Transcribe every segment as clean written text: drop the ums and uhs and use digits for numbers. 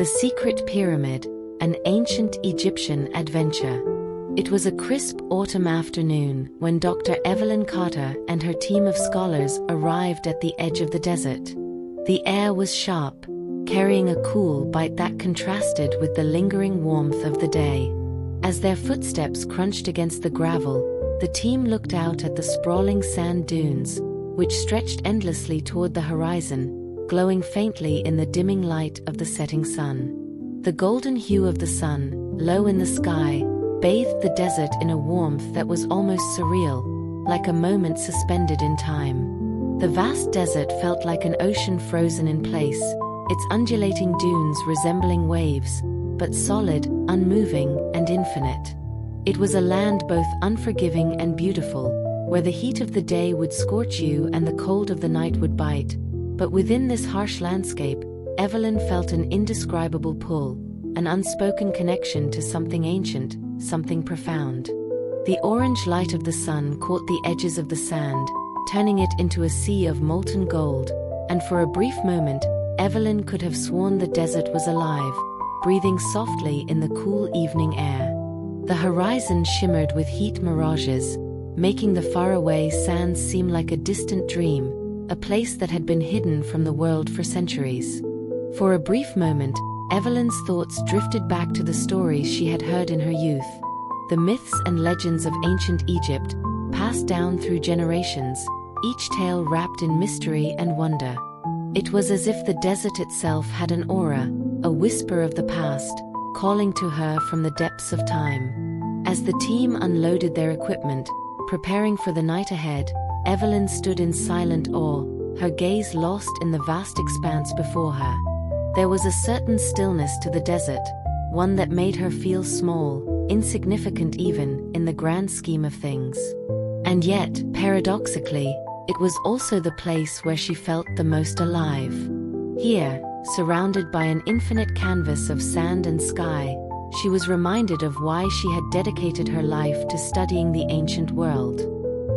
The Secret Pyramid, an ancient Egyptian adventure. It was a crisp autumn afternoon when Dr. Evelyn Carter and her team of scholars arrived at the edge of the desert. The air was sharp, carrying a cool bite that contrasted with the lingering warmth of the day. As their footsteps crunched against the gravel, the team looked out at the sprawling sand dunes, which stretched endlessly toward the horizon, glowing faintly in the dimming light of the setting sun. The golden hue of the sun, low in the sky, bathed the desert in a warmth that was almost surreal, like a moment suspended in time. The vast desert felt like an ocean frozen in place, its undulating dunes resembling waves, but solid, unmoving, and infinite. It was a land both unforgiving and beautiful, where the heat of the day would scorch you and the cold of the night would bite. But within this harsh landscape, Evelyn felt an indescribable pull, an unspoken connection to something ancient, something profound. The orange light of the sun caught the edges of the sand, turning it into a sea of molten gold, and for a brief moment, Evelyn could have sworn the desert was alive, breathing softly in the cool evening air. The horizon shimmered with heat mirages, making the faraway sands seem like a distant dream, a place that had been hidden from the world for centuries. For a brief moment, Evelyn's thoughts drifted back to the stories she had heard in her youth, the myths and legends of ancient Egypt, passed down through generations, each tale wrapped in mystery and wonder. It was as if the desert itself had an aura, a whisper of the past, calling to her from the depths of time. As the team unloaded their equipment, preparing for the night ahead, Evelyn stood in silent awe, her gaze lost in the vast expanse before her. There was a certain stillness to the desert, one that made her feel small, insignificant even, in the grand scheme of things. And yet, paradoxically, it was also the place where she felt the most alive. Here, surrounded by an infinite canvas of sand and sky, she was reminded of why she had dedicated her life to studying the ancient world.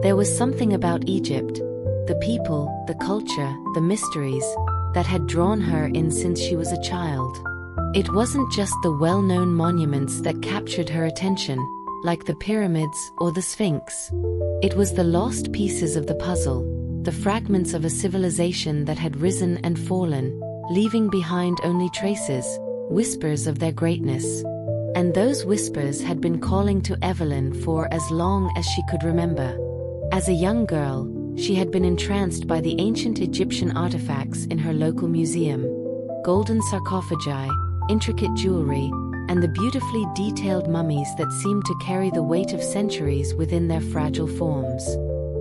There was something about Egypt, the people, the culture, the mysteries, that had drawn her in since she was a child. It wasn't just the well-known monuments that captured her attention, like the pyramids or the Sphinx. It was the lost pieces of the puzzle, the fragments of a civilization that had risen and fallen, leaving behind only traces, whispers of their greatness. And those whispers had been calling to Evelyn for as long as she could remember. As a young girl, she had been entranced by the ancient Egyptian artifacts in her local museum. Golden sarcophagi, intricate jewelry, and the beautifully detailed mummies that seemed to carry the weight of centuries within their fragile forms.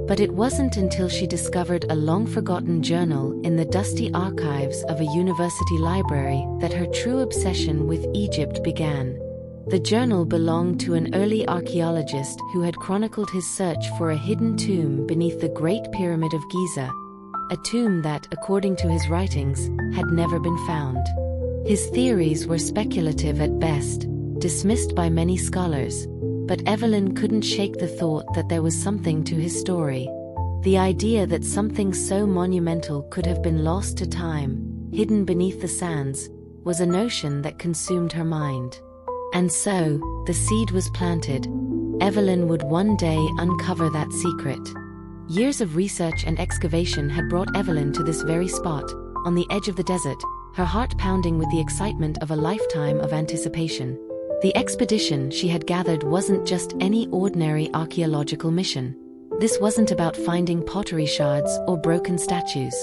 But it wasn't until she discovered a long-forgotten journal in the dusty archives of a university library that her true obsession with Egypt began. The journal belonged to an early archaeologist who had chronicled his search for a hidden tomb beneath the Great Pyramid of Giza, a tomb that, according to his writings, had never been found. His theories were speculative at best, dismissed by many scholars, but Evelyn couldn't shake the thought that there was something to his story. The idea that something so monumental could have been lost to time, hidden beneath the sands, was a notion that consumed her mind. And so, the seed was planted. Evelyn would one day uncover that secret. Years of research and excavation had brought Evelyn to this very spot, on the edge of the desert, her heart pounding with the excitement of a lifetime of anticipation. The expedition she had gathered wasn't just any ordinary archaeological mission. This wasn't about finding pottery shards or broken statues.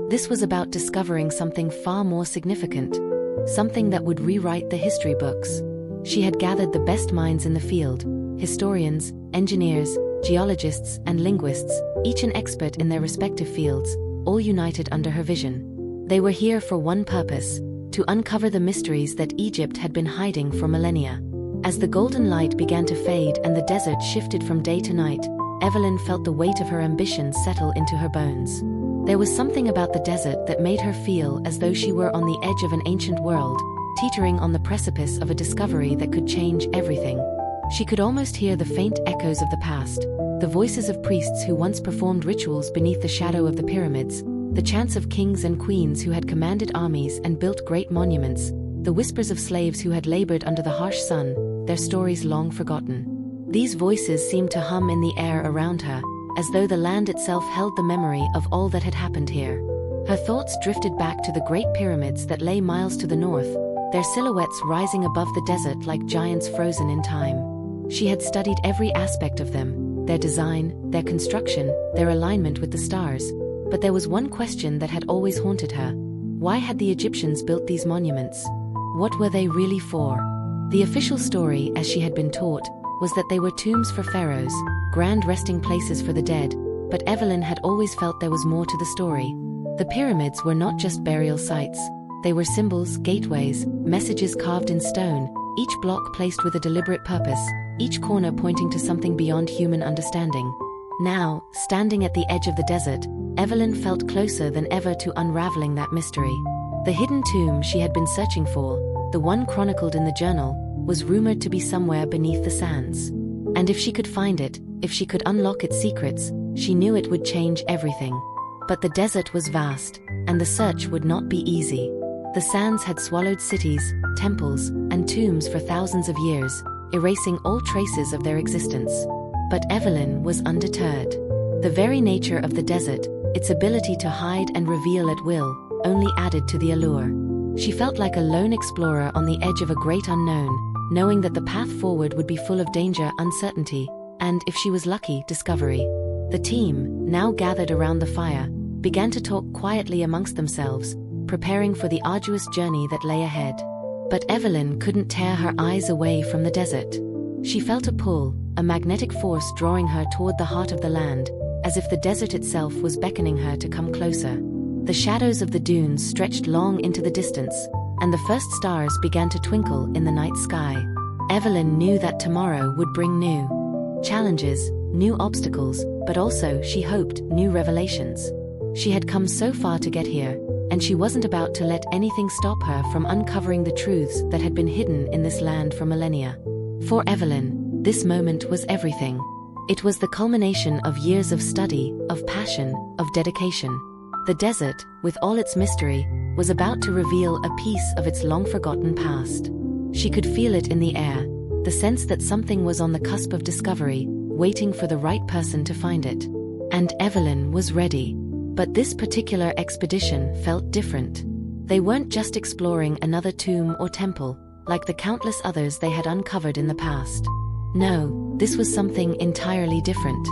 This was about discovering something far more significant, something that would rewrite the history books. She had gathered the best minds in the field, historians, engineers, geologists, and linguists, each an expert in their respective fields, all united under her vision. They were here for one purpose: to uncover the mysteries that Egypt had been hiding for millennia. As the golden light began to fade and the desert shifted from day to night, Evelyn felt the weight of her ambition settle into her bones. There was something about the desert that made her feel as though she were on the edge of an ancient world, teetering on the precipice of a discovery that could change everything. She could almost hear the faint echoes of the past, the voices of priests who once performed rituals beneath the shadow of the pyramids, the chants of kings and queens who had commanded armies and built great monuments, the whispers of slaves who had labored under the harsh sun, their stories long forgotten. These voices seemed to hum in the air around her, as though the land itself held the memory of all that had happened here. Her thoughts drifted back to the great pyramids that lay miles to the north, their silhouettes rising above the desert like giants frozen in time. She had studied every aspect of them, their design, their construction, their alignment with the stars. But there was one question that had always haunted her. Why had the Egyptians built these monuments? What were they really for? The official story, as she had been taught, was that they were tombs for pharaohs, grand resting places for the dead, but Evelyn had always felt there was more to the story. The pyramids were not just burial sites. They were symbols, gateways, messages carved in stone, each block placed with a deliberate purpose, each corner pointing to something beyond human understanding. Now, standing at the edge of the desert, Evelyn felt closer than ever to unraveling that mystery. The hidden tomb she had been searching for, the one chronicled in the journal, was rumored to be somewhere beneath the sands. And if she could find it, if she could unlock its secrets, she knew it would change everything. But the desert was vast, and the search would not be easy. The sands had swallowed cities, temples, and tombs for thousands of years, erasing all traces of their existence. But Evelyn was undeterred. The very nature of the desert, its ability to hide and reveal at will, only added to the allure. She felt like a lone explorer on the edge of a great unknown, knowing that the path forward would be full of danger, uncertainty, and, if she was lucky, discovery. The team, now gathered around the fire, began to talk quietly amongst themselves, preparing for the arduous journey that lay ahead. But Evelyn couldn't tear her eyes away from the desert. She felt a pull, a magnetic force drawing her toward the heart of the land, as if the desert itself was beckoning her to come closer. The shadows of the dunes stretched long into the distance, and the first stars began to twinkle in the night sky. Evelyn knew that tomorrow would bring new challenges, new obstacles, but also, she hoped, new revelations. She had come so far to get here, and she wasn't about to let anything stop her from uncovering the truths that had been hidden in this land for millennia. For Evelyn, this moment was everything. It was the culmination of years of study, of passion, of dedication. The desert, with all its mystery, was about to reveal a piece of its long-forgotten past. She could feel it in the air, the sense that something was on the cusp of discovery, waiting for the right person to find it. And Evelyn was ready. But this particular expedition felt different. They weren't just exploring another tomb or temple, like the countless others they had uncovered in the past. No, this was something entirely different.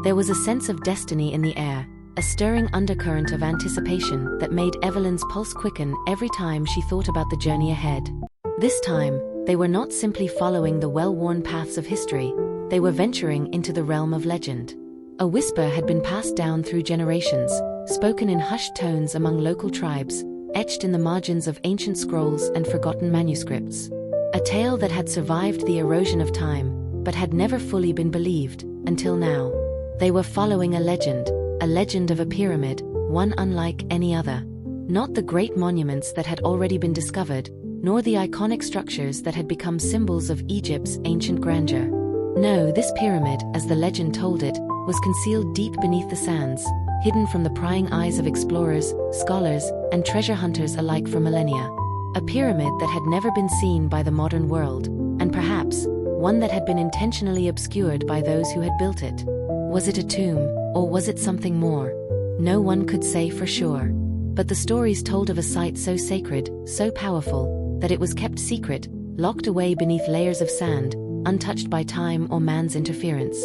There was a sense of destiny in the air, a stirring undercurrent of anticipation that made Evelyn's pulse quicken every time she thought about the journey ahead. This time, they were not simply following the well-worn paths of history, they were venturing into the realm of legend. A whisper had been passed down through generations, spoken in hushed tones among local tribes, etched in the margins of ancient scrolls and forgotten manuscripts. A tale that had survived the erosion of time, but had never fully been believed, until now. They were following a legend of a pyramid, one unlike any other. Not the great monuments that had already been discovered, nor the iconic structures that had become symbols of Egypt's ancient grandeur. No, this pyramid, as the legend told it, was concealed deep beneath the sands, hidden from the prying eyes of explorers, scholars, and treasure hunters alike for millennia. A pyramid that had never been seen by the modern world, and perhaps, one that had been intentionally obscured by those who had built it. Was it a tomb, or was it something more? No one could say for sure. But the stories told of a site so sacred, so powerful, that it was kept secret, locked away beneath layers of sand, untouched by time or man's interference.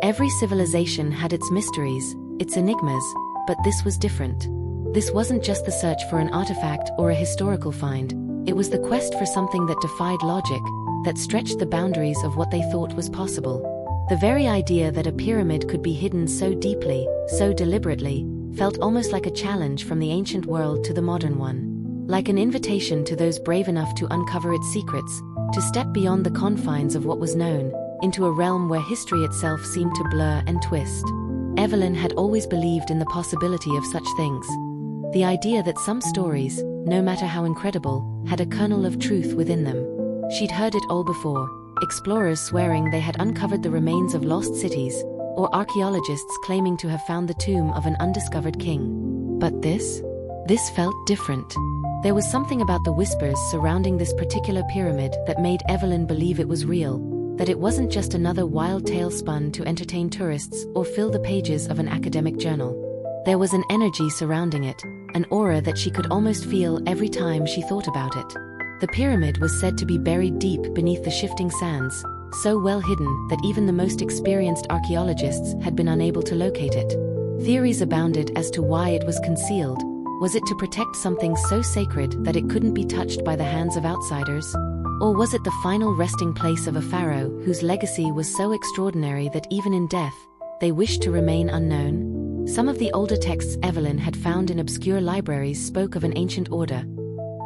Every civilization had its mysteries, its enigmas, but this was different. This wasn't just the search for an artifact or a historical find, it was the quest for something that defied logic, that stretched the boundaries of what they thought was possible. The very idea that a pyramid could be hidden so deeply, so deliberately, felt almost like a challenge from the ancient world to the modern one. Like an invitation to those brave enough to uncover its secrets, to step beyond the confines of what was known, into a realm where history itself seemed to blur and twist. Evelyn had always believed in the possibility of such things. The idea that some stories, no matter how incredible, had a kernel of truth within them. She'd heard it all before, explorers swearing they had uncovered the remains of lost cities, or archaeologists claiming to have found the tomb of an undiscovered king. But this felt different. There was something about the whispers surrounding this particular pyramid that made Evelyn believe it was real, that it wasn't just another wild tale spun to entertain tourists or fill the pages of an academic journal. There was an energy surrounding it, an aura that she could almost feel every time she thought about it. The pyramid was said to be buried deep beneath the shifting sands, so well hidden that even the most experienced archaeologists had been unable to locate it. Theories abounded as to why it was concealed. Was it to protect something so sacred that it couldn't be touched by the hands of outsiders? Or was it the final resting place of a pharaoh whose legacy was so extraordinary that even in death, they wished to remain unknown? Some of the older texts Evelyn had found in obscure libraries spoke of an ancient order,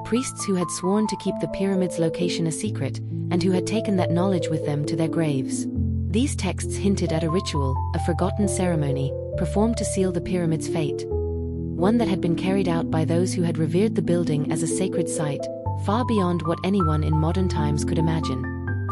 priests who had sworn to keep the pyramid's location a secret, and who had taken that knowledge with them to their graves. These texts hinted at a ritual, a forgotten ceremony, performed to seal the pyramid's fate. One that had been carried out by those who had revered the building as a sacred site, far beyond what anyone in modern times could imagine.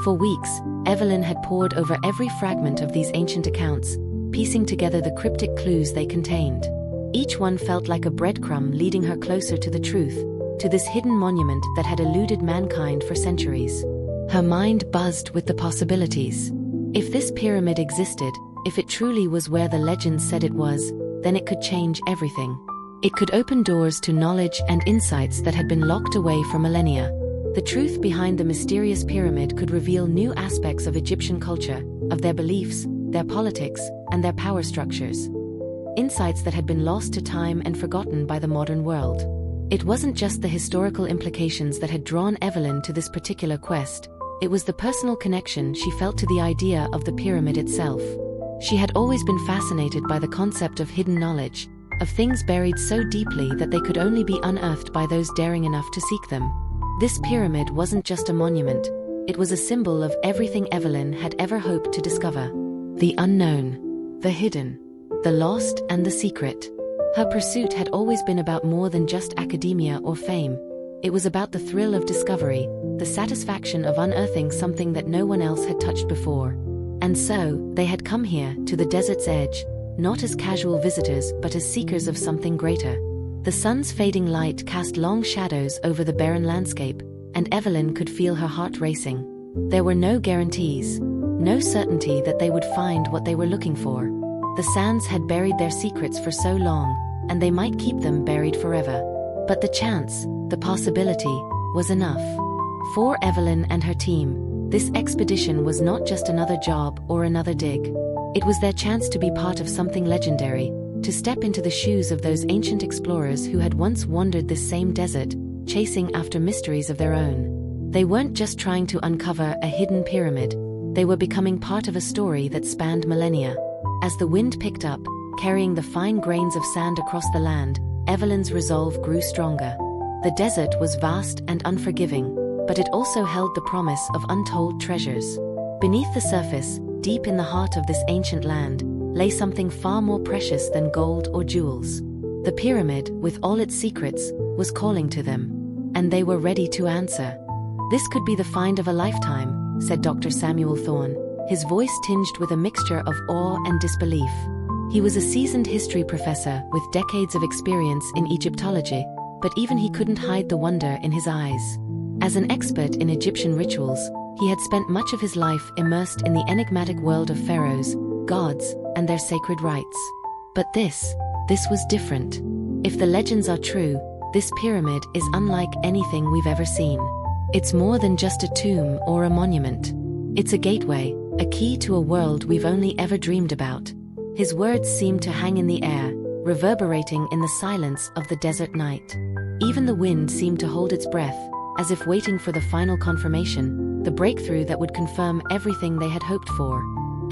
For weeks, Evelyn had pored over every fragment of these ancient accounts, piecing together the cryptic clues they contained. Each one felt like a breadcrumb leading her closer to the truth, to this hidden monument that had eluded mankind for centuries. Her mind buzzed with the possibilities. If this pyramid existed, if it truly was where the legends said it was, then it could change everything. It could open doors to knowledge and insights that had been locked away for millennia. The truth behind the mysterious pyramid could reveal new aspects of Egyptian culture, of their beliefs, their politics, and their power structures. Insights that had been lost to time and forgotten by the modern world. It wasn't just the historical implications that had drawn Evelyn to this particular quest, it was the personal connection she felt to the idea of the pyramid itself. She had always been fascinated by the concept of hidden knowledge, of things buried so deeply that they could only be unearthed by those daring enough to seek them. This pyramid wasn't just a monument, it was a symbol of everything Evelyn had ever hoped to discover. The unknown, the hidden, the lost and the secret. Her pursuit had always been about more than just academia or fame. It was about the thrill of discovery, the satisfaction of unearthing something that no one else had touched before. And so, they had come here, to the desert's edge, not as casual visitors but as seekers of something greater. The sun's fading light cast long shadows over the barren landscape, and Evelyn could feel her heart racing. There were no guarantees, no certainty that they would find what they were looking for. The sands had buried their secrets for so long, and they might keep them buried forever. But the chance, the possibility, was enough. For Evelyn and her team, this expedition was not just another job or another dig. It was their chance to be part of something legendary, to step into the shoes of those ancient explorers who had once wandered this same desert, chasing after mysteries of their own. They weren't just trying to uncover a hidden pyramid, they were becoming part of a story that spanned millennia. As the wind picked up, carrying the fine grains of sand across the land, Evelyn's resolve grew stronger. The desert was vast and unforgiving, but it also held the promise of untold treasures. Beneath the surface, deep in the heart of this ancient land, lay something far more precious than gold or jewels. The pyramid, with all its secrets, was calling to them, and they were ready to answer. "This could be the find of a lifetime," said Dr. Samuel Thorne, his voice tinged with a mixture of awe and disbelief. He was a seasoned history professor with decades of experience in Egyptology, but even he couldn't hide the wonder in his eyes. As an expert in Egyptian rituals, he had spent much of his life immersed in the enigmatic world of pharaohs, gods, and their sacred rites. But this was different. If the legends are true, this pyramid is unlike anything we've ever seen. It's more than just a tomb or a monument. It's a gateway, a key to a world we've only ever dreamed about. His words seemed to hang in the air, reverberating in the silence of the desert night. Even the wind seemed to hold its breath, as if waiting for the final confirmation, the breakthrough that would confirm everything they had hoped for.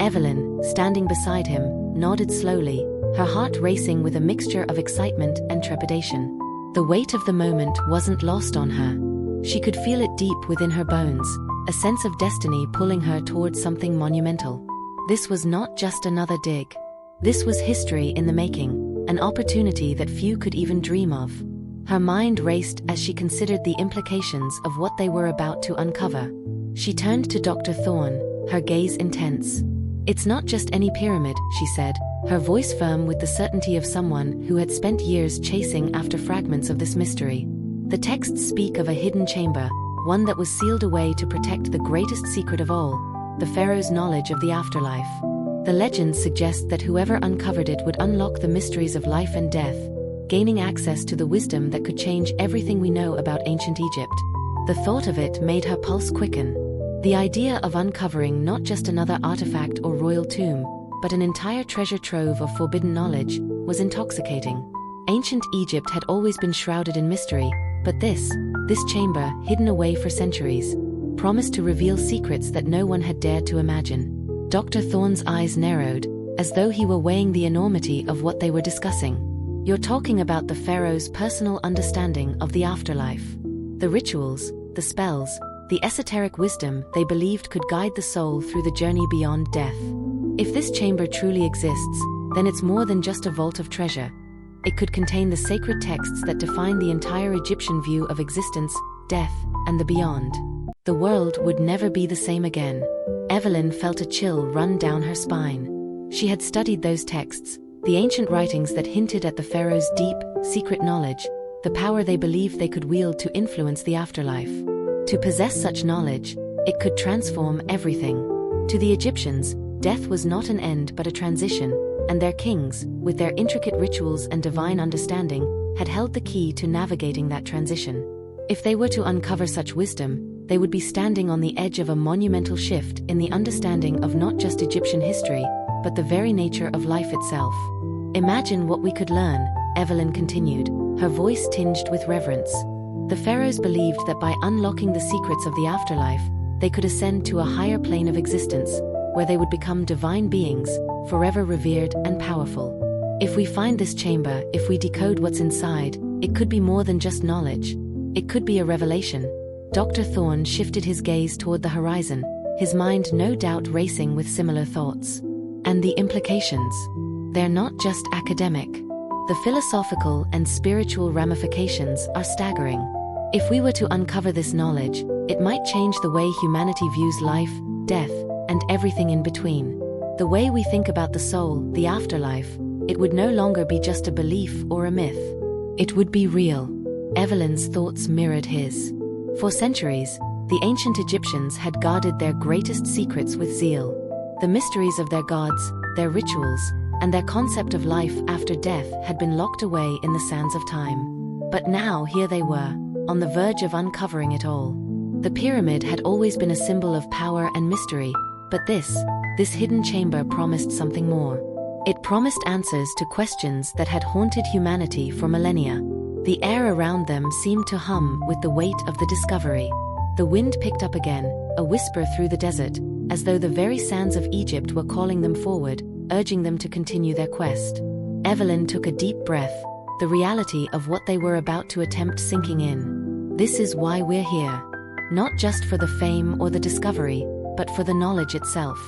Evelyn, standing beside him, nodded slowly, her heart racing with a mixture of excitement and trepidation. The weight of the moment wasn't lost on her. She could feel it deep within her bones, a sense of destiny pulling her towards something monumental. This was not just another dig. This was history in the making, an opportunity that few could even dream of. Her mind raced as she considered the implications of what they were about to uncover. She turned to Dr. Thorne, her gaze intense. "It's not just any pyramid," she said, her voice firm with the certainty of someone who had spent years chasing after fragments of this mystery. The texts speak of a hidden chamber, one that was sealed away to protect the greatest secret of all, the pharaoh's knowledge of the afterlife. The legends suggest that whoever uncovered it would unlock the mysteries of life and death, gaining access to the wisdom that could change everything we know about ancient Egypt. The thought of it made her pulse quicken. The idea of uncovering not just another artifact or royal tomb, but an entire treasure trove of forbidden knowledge, was intoxicating. Ancient Egypt had always been shrouded in mystery, but this chamber, hidden away for centuries, promised to reveal secrets that no one had dared to imagine. Dr. Thorne's eyes narrowed, as though he were weighing the enormity of what they were discussing. You're talking about the pharaoh's personal understanding of the afterlife. The rituals, the spells, the esoteric wisdom they believed could guide the soul through the journey beyond death. If this chamber truly exists, then it's more than just a vault of treasure. It could contain the sacred texts that define the entire Egyptian view of existence, death, and the beyond. The world would never be the same again. Evelyn felt a chill run down her spine. She had studied those texts, the ancient writings that hinted at the pharaoh's deep, secret knowledge, the power they believed they could wield to influence the afterlife. To possess such knowledge, it could transform everything. To the Egyptians, death was not an end but a transition, and their kings, with their intricate rituals and divine understanding, had held the key to navigating that transition. If they were to uncover such wisdom, they would be standing on the edge of a monumental shift in the understanding of not just Egyptian history, but the very nature of life itself. Imagine what we could learn, Evelyn continued, her voice tinged with reverence. The pharaohs believed that by unlocking the secrets of the afterlife, they could ascend to a higher plane of existence, where they would become divine beings, forever revered and powerful. If we find this chamber, if we decode what's inside, it could be more than just knowledge. It could be a revelation. Dr. Thorne shifted his gaze toward the horizon, his mind no doubt racing with similar thoughts. And the implications? They're not just academic. The philosophical and spiritual ramifications are staggering. If we were to uncover this knowledge, it might change the way humanity views life, death, and everything in between. The way we think about the soul, the afterlife, it would no longer be just a belief or a myth. It would be real. Evelyn's thoughts mirrored his. For centuries, the ancient Egyptians had guarded their greatest secrets with zeal. The mysteries of their gods, their rituals, and their concept of life after death had been locked away in the sands of time. But now here they were, on the verge of uncovering it all. The pyramid had always been a symbol of power and mystery, but this hidden chamber promised something more. It promised answers to questions that had haunted humanity for millennia. The air around them seemed to hum with the weight of the discovery. The wind picked up again, a whisper through the desert, as though the very sands of Egypt were calling them forward, urging them to continue their quest. Evelyn took a deep breath, the reality of what they were about to attempt sinking in. This is why we're here. Not just for the fame or the discovery, but for the knowledge itself.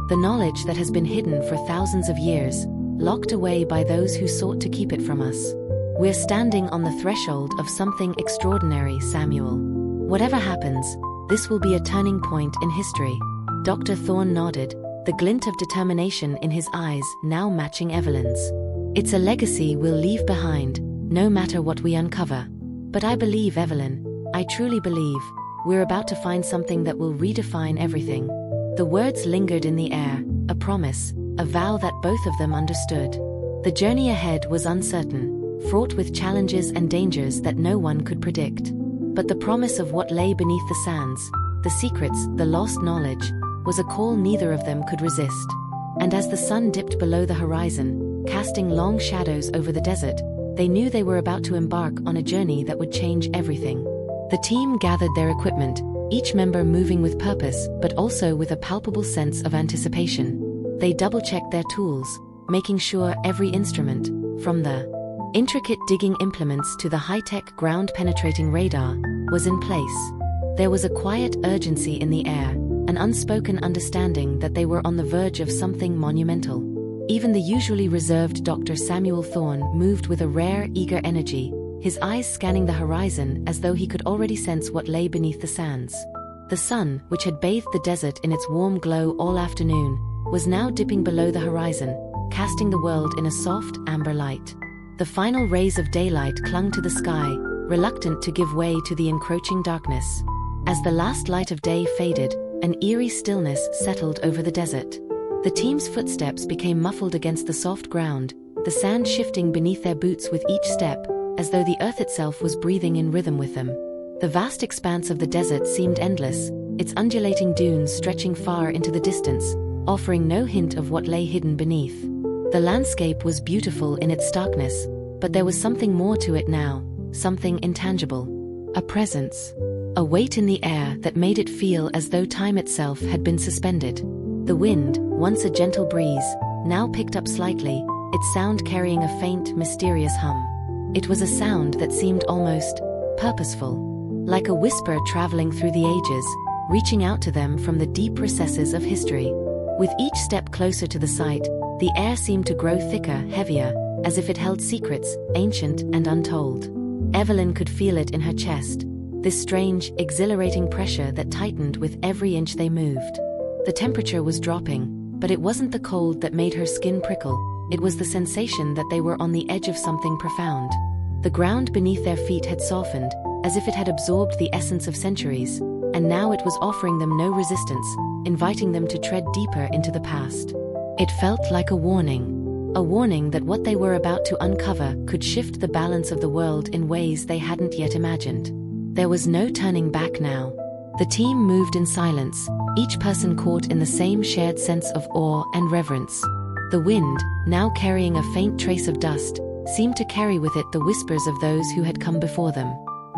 The knowledge that has been hidden for thousands of years, locked away by those who sought to keep it from us. We're standing on the threshold of something extraordinary, Samuel. Whatever happens, this will be a turning point in history. Dr. Thorne nodded, the glint of determination in his eyes now matching Evelyn's. It's a legacy we'll leave behind, no matter what we uncover. But I believe, Evelyn, I truly believe, we're about to find something that will redefine everything. The words lingered in the air, a promise, a vow that both of them understood. The journey ahead was uncertain, fraught with challenges and dangers that no one could predict. But the promise of what lay beneath the sands, the secrets, the lost knowledge, was a call neither of them could resist. And as the sun dipped below the horizon, casting long shadows over the desert, they knew they were about to embark on a journey that would change everything. The team gathered their equipment, each member moving with purpose but also with a palpable sense of anticipation. They double-checked their tools, making sure every instrument, from the intricate digging implements to the high-tech ground-penetrating radar, was in place. There was a quiet urgency in the air, an unspoken understanding that they were on the verge of something monumental. Even the usually reserved Dr. Samuel Thorne moved with a rare, eager energy, his eyes scanning the horizon as though he could already sense what lay beneath the sands. The sun, which had bathed the desert in its warm glow all afternoon, was now dipping below the horizon, casting the world in a soft, amber light. The final rays of daylight clung to the sky, reluctant to give way to the encroaching darkness. As the last light of day faded, an eerie stillness settled over the desert. The team's footsteps became muffled against the soft ground, the sand shifting beneath their boots with each step, as though the earth itself was breathing in rhythm with them. The vast expanse of the desert seemed endless, its undulating dunes stretching far into the distance, offering no hint of what lay hidden beneath. The landscape was beautiful in its starkness, but there was something more to it now, something intangible. A presence. A weight in the air that made it feel as though time itself had been suspended. The wind, once a gentle breeze, now picked up slightly, its sound carrying a faint, mysterious hum. It was a sound that seemed almost purposeful, like a whisper traveling through the ages, reaching out to them from the deep recesses of history. With each step closer to the site, the air seemed to grow thicker, heavier, as if it held secrets, ancient and untold. Evelyn could feel it in her chest, this strange, exhilarating pressure that tightened with every inch they moved. The temperature was dropping, but it wasn't the cold that made her skin prickle, it was the sensation that they were on the edge of something profound. The ground beneath their feet had softened, as if it had absorbed the essence of centuries, and now it was offering them no resistance, inviting them to tread deeper into the past. It felt like a warning that what they were about to uncover could shift the balance of the world in ways they hadn't yet imagined. There was no turning back now. The team moved in silence, each person caught in the same shared sense of awe and reverence. The wind, now carrying a faint trace of dust, seemed to carry with it the whispers of those who had come before them.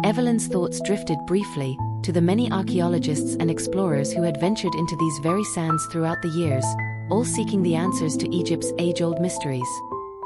Evelyn's thoughts drifted briefly to the many archaeologists and explorers who had ventured into these very sands throughout the years, all seeking the answers to Egypt's age-old mysteries.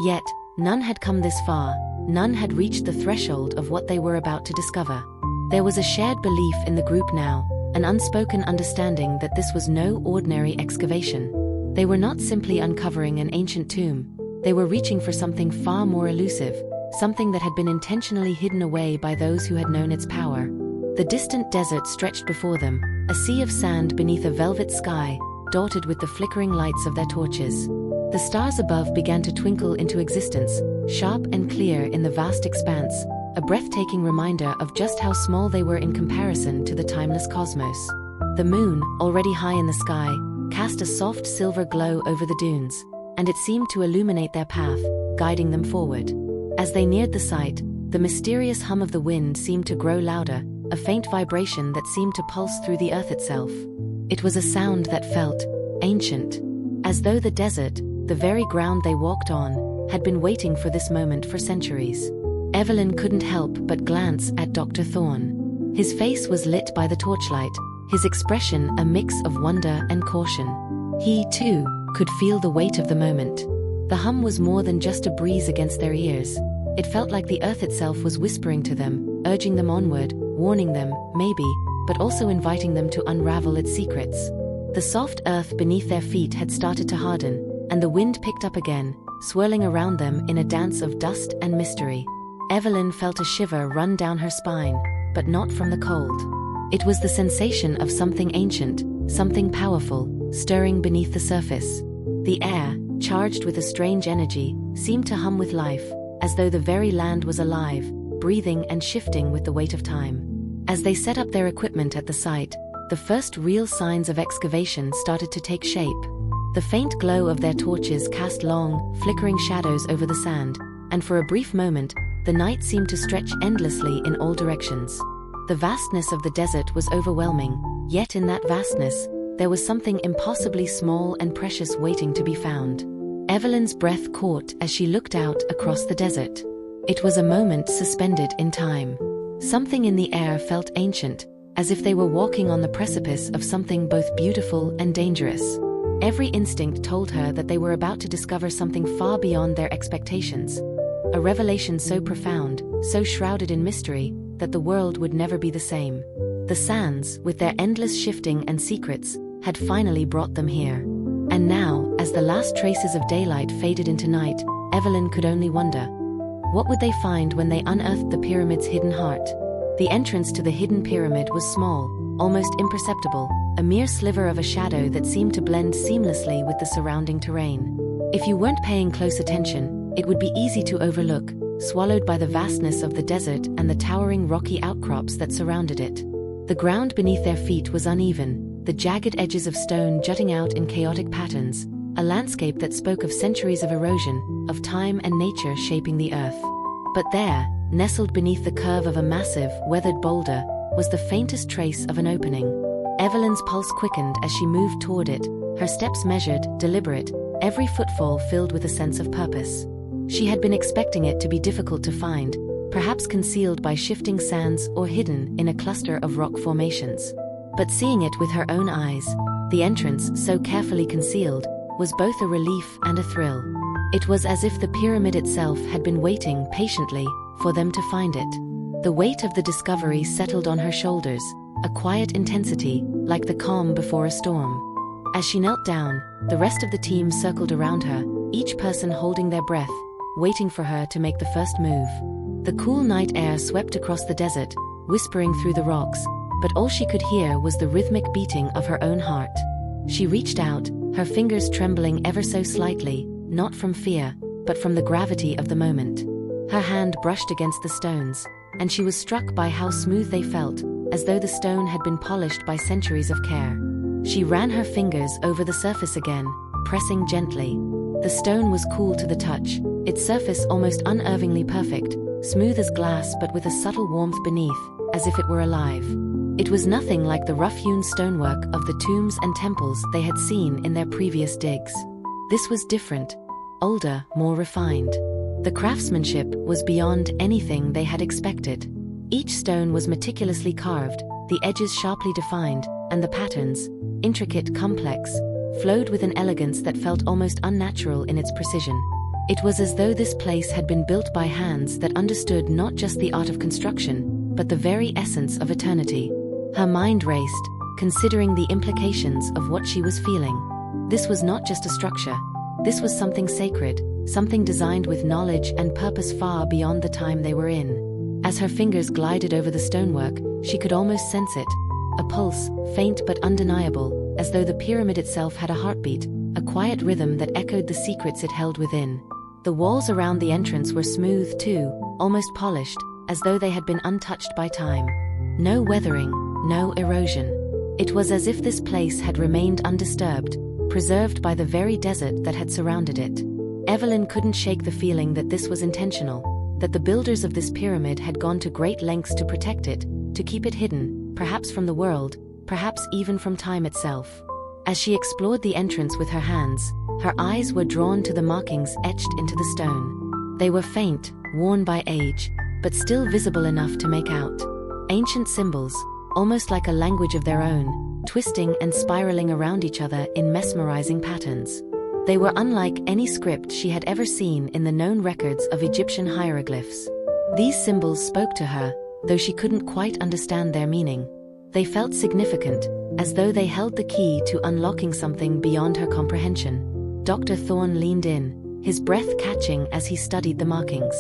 Yet, none had come this far, none had reached the threshold of what they were about to discover. There was a shared belief in the group now, an unspoken understanding that this was no ordinary excavation. They were not simply uncovering an ancient tomb, they were reaching for something far more elusive, something that had been intentionally hidden away by those who had known its power. The distant desert stretched before them, a sea of sand beneath a velvet sky, dotted with the flickering lights of their torches. The stars above began to twinkle into existence, sharp and clear in the vast expanse, a breathtaking reminder of just how small they were in comparison to the timeless cosmos. The moon, already high in the sky, cast a soft silver glow over the dunes, and it seemed to illuminate their path, guiding them forward. As they neared the site, the mysterious hum of the wind seemed to grow louder, a faint vibration that seemed to pulse through the earth itself. It was a sound that felt ancient, as though the desert, the very ground they walked on, had been waiting for this moment for centuries. Evelyn couldn't help but glance at Dr. Thorne. His face was lit by the torchlight, his expression a mix of wonder and caution. He, too, could feel the weight of the moment. The hum was more than just a breeze against their ears. It felt like the earth itself was whispering to them, urging them onward, warning them, maybe, but also inviting them to unravel its secrets. The soft earth beneath their feet had started to harden, and the wind picked up again, swirling around them in a dance of dust and mystery. Evelyn felt a shiver run down her spine, but not from the cold. It was the sensation of something ancient, something powerful, stirring beneath the surface. The air, charged with a strange energy, seemed to hum with life, as though the very land was alive, breathing and shifting with the weight of time. As they set up their equipment at the site, the first real signs of excavation started to take shape. The faint glow of their torches cast long, flickering shadows over the sand, and for a brief moment, the night seemed to stretch endlessly in all directions. The vastness of the desert was overwhelming, yet in that vastness, there was something impossibly small and precious waiting to be found. Evelyn's breath caught as she looked out across the desert. It was a moment suspended in time. Something in the air felt ancient, as if they were walking on the precipice of something both beautiful and dangerous. Every instinct told her that they were about to discover something far beyond their expectations. A revelation so profound, so shrouded in mystery, that the world would never be the same. The sands, with their endless shifting and secrets, had finally brought them here. And now, as the last traces of daylight faded into night, Evelyn could only wonder. What would they find when they unearthed the pyramid's hidden heart? The entrance to the hidden pyramid was small, almost imperceptible, a mere sliver of a shadow that seemed to blend seamlessly with the surrounding terrain. If you weren't paying close attention, it would be easy to overlook, swallowed by the vastness of the desert and the towering rocky outcrops that surrounded it. The ground beneath their feet was uneven, the jagged edges of stone jutting out in chaotic patterns, a landscape that spoke of centuries of erosion, of time and nature shaping the earth. But there, nestled beneath the curve of a massive, weathered boulder, was the faintest trace of an opening. Evelyn's pulse quickened as she moved toward it, her steps measured, deliberate, every footfall filled with a sense of purpose. She had been expecting it to be difficult to find, perhaps concealed by shifting sands or hidden in a cluster of rock formations. But seeing it with her own eyes, the entrance, so carefully concealed, was both a relief and a thrill. It was as if the pyramid itself had been waiting patiently for them to find it. The weight of the discovery settled on her shoulders, a quiet intensity, like the calm before a storm. As she knelt down, the rest of the team circled around her, each person holding their breath, waiting for her to make the first move. The cool night air swept across the desert, whispering through the rocks, but all she could hear was the rhythmic beating of her own heart. She reached out, her fingers trembling ever so slightly, not from fear, but from the gravity of the moment. Her hand brushed against the stones, and she was struck by how smooth they felt, as though the stone had been polished by centuries of care. She ran her fingers over the surface again, pressing gently. The stone was cool to the touch, its surface almost unnervingly perfect, smooth as glass but with a subtle warmth beneath, as if it were alive. It was nothing like the rough-hewn stonework of the tombs and temples they had seen in their previous digs. This was different, older, more refined. The craftsmanship was beyond anything they had expected. Each stone was meticulously carved, the edges sharply defined, and the patterns, intricate, complex, flowed with an elegance that felt almost unnatural in its precision. It was as though this place had been built by hands that understood not just the art of construction, but the very essence of eternity. Her mind raced, considering the implications of what she was feeling. This was not just a structure. This was something sacred, something designed with knowledge and purpose far beyond the time they were in. As her fingers glided over the stonework, she could almost sense it. A pulse, faint but undeniable, as though the pyramid itself had a heartbeat, a quiet rhythm that echoed the secrets it held within. The walls around the entrance were smooth too, almost polished, as though they had been untouched by time. No weathering, no erosion. It was as if this place had remained undisturbed, preserved by the very desert that had surrounded it. Evelyn couldn't shake the feeling that this was intentional, that the builders of this pyramid had gone to great lengths to protect it, to keep it hidden, perhaps from the world, perhaps even from time itself. As she explored the entrance with her hands, her eyes were drawn to the markings etched into the stone. They were faint, worn by age, but still visible enough to make out. Ancient symbols, almost like a language of their own, twisting and spiraling around each other in mesmerizing patterns. They were unlike any script she had ever seen in the known records of Egyptian hieroglyphs. These symbols spoke to her, though she couldn't quite understand their meaning. They felt significant, as though they held the key to unlocking something beyond her comprehension. Dr. Thorne leaned in, his breath catching as he studied the markings.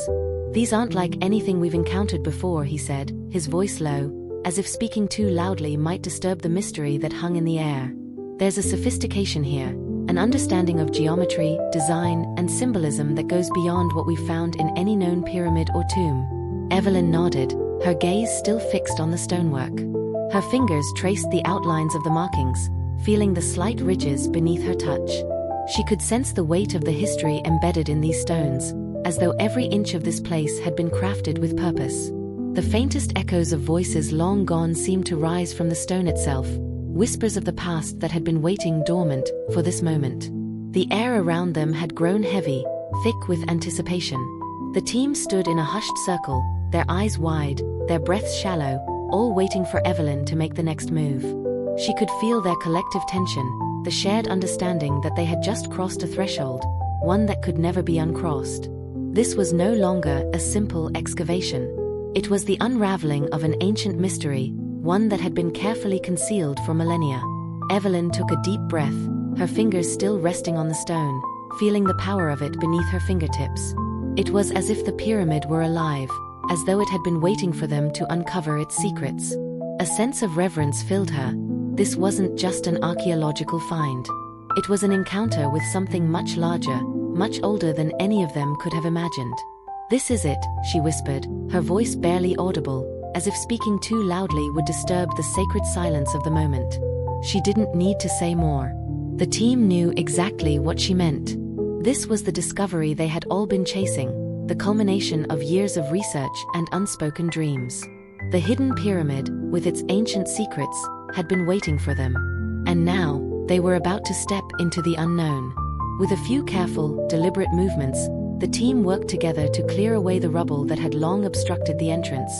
"These aren't like anything we've encountered before," he said, his voice low, as if speaking too loudly might disturb the mystery that hung in the air. "There's a sophistication here, an understanding of geometry, design, and symbolism that goes beyond what we've found in any known pyramid or tomb." Evelyn nodded, her gaze still fixed on the stonework. Her fingers traced the outlines of the markings, feeling the slight ridges beneath her touch. She could sense the weight of the history embedded in these stones, as though every inch of this place had been crafted with purpose. The faintest echoes of voices long gone seemed to rise from the stone itself, whispers of the past that had been waiting dormant for this moment. The air around them had grown heavy, thick with anticipation. The team stood in a hushed circle, their eyes wide, their breaths shallow, all waiting for Evelyn to make the next move. She could feel their collective tension, the shared understanding that they had just crossed a threshold, one that could never be uncrossed. This was no longer a simple excavation. It was the unraveling of an ancient mystery, one that had been carefully concealed for millennia. Evelyn took a deep breath, her fingers still resting on the stone, feeling the power of it beneath her fingertips. It was as if the pyramid were alive, as though it had been waiting for them to uncover its secrets. A sense of reverence filled her. This wasn't just an archaeological find. It was an encounter with something much larger, much older than any of them could have imagined. "This is it," she whispered, her voice barely audible, as if speaking too loudly would disturb the sacred silence of the moment. She didn't need to say more. The team knew exactly what she meant. This was the discovery they had all been chasing, the culmination of years of research and unspoken dreams. The hidden pyramid, with its ancient secrets, had been waiting for them. And now, they were about to step into the unknown. With a few careful, deliberate movements, the team worked together to clear away the rubble that had long obstructed the entrance.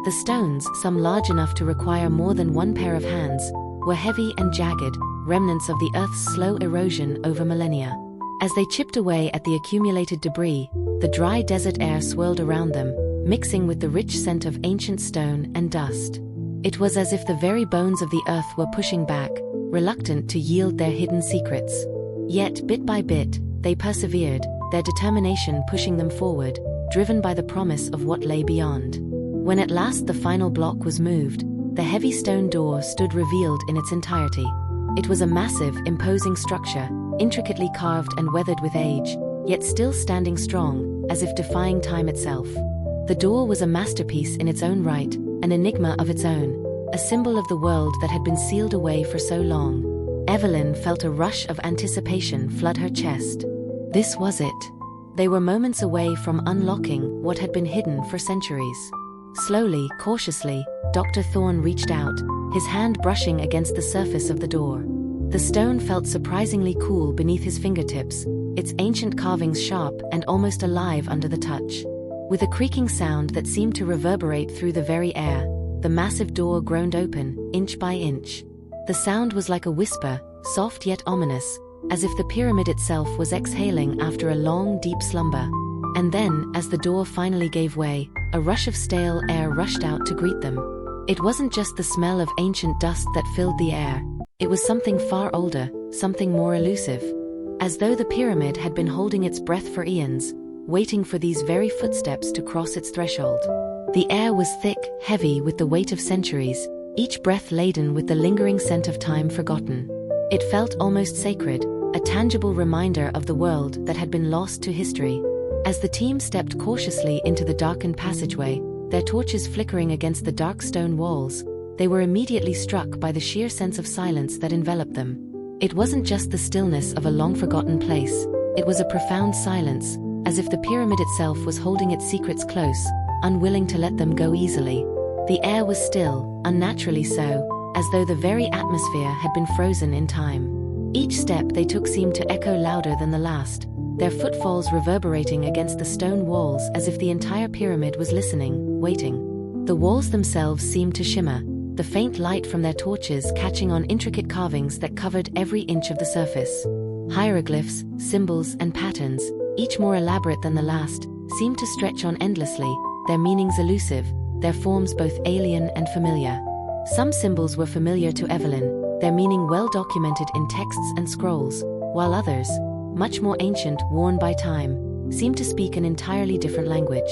The stones, some large enough to require more than one pair of hands, were heavy and jagged, remnants of the Earth's slow erosion over millennia. As they chipped away at the accumulated debris, the dry desert air swirled around them, mixing with the rich scent of ancient stone and dust. It was as if the very bones of the Earth were pushing back, reluctant to yield their hidden secrets. Yet, bit by bit, they persevered, their determination pushing them forward, driven by the promise of what lay beyond. When at last the final block was moved, the heavy stone door stood revealed in its entirety. It was a massive, imposing structure, intricately carved and weathered with age, yet still standing strong, as if defying time itself. The door was a masterpiece in its own right, an enigma of its own, a symbol of the world that had been sealed away for so long. Evelyn felt a rush of anticipation flood her chest. This was it. They were moments away from unlocking what had been hidden for centuries. Slowly, cautiously, Dr. Thorne reached out, his hand brushing against the surface of the door. The stone felt surprisingly cool beneath his fingertips, its ancient carvings sharp and almost alive under the touch. With a creaking sound that seemed to reverberate through the very air, the massive door groaned open, inch by inch. The sound was like a whisper, soft yet ominous, as if the pyramid itself was exhaling after a long, deep slumber. And then, as the door finally gave way, a rush of stale air rushed out to greet them. It wasn't just the smell of ancient dust that filled the air. It was something far older, something more elusive. As though the pyramid had been holding its breath for eons, waiting for these very footsteps to cross its threshold. The air was thick, heavy with the weight of centuries, each breath laden with the lingering scent of time forgotten. It felt almost sacred, a tangible reminder of the world that had been lost to history. As the team stepped cautiously into the darkened passageway, their torches flickering against the dark stone walls, they were immediately struck by the sheer sense of silence that enveloped them. It wasn't just the stillness of a long-forgotten place, it was a profound silence, as if the pyramid itself was holding its secrets close, unwilling to let them go easily. The air was still, unnaturally so, as though the very atmosphere had been frozen in time. Each step they took seemed to echo louder than the last, their footfalls reverberating against the stone walls as if the entire pyramid was listening, waiting. The walls themselves seemed to shimmer, the faint light from their torches catching on intricate carvings that covered every inch of the surface. Hieroglyphs, symbols, and patterns, each more elaborate than the last, seemed to stretch on endlessly, their meanings elusive, their forms both alien and familiar. Some symbols were familiar to Evelyn, their meaning well documented in texts and scrolls, while others, much more ancient, worn by time, seemed to speak an entirely different language.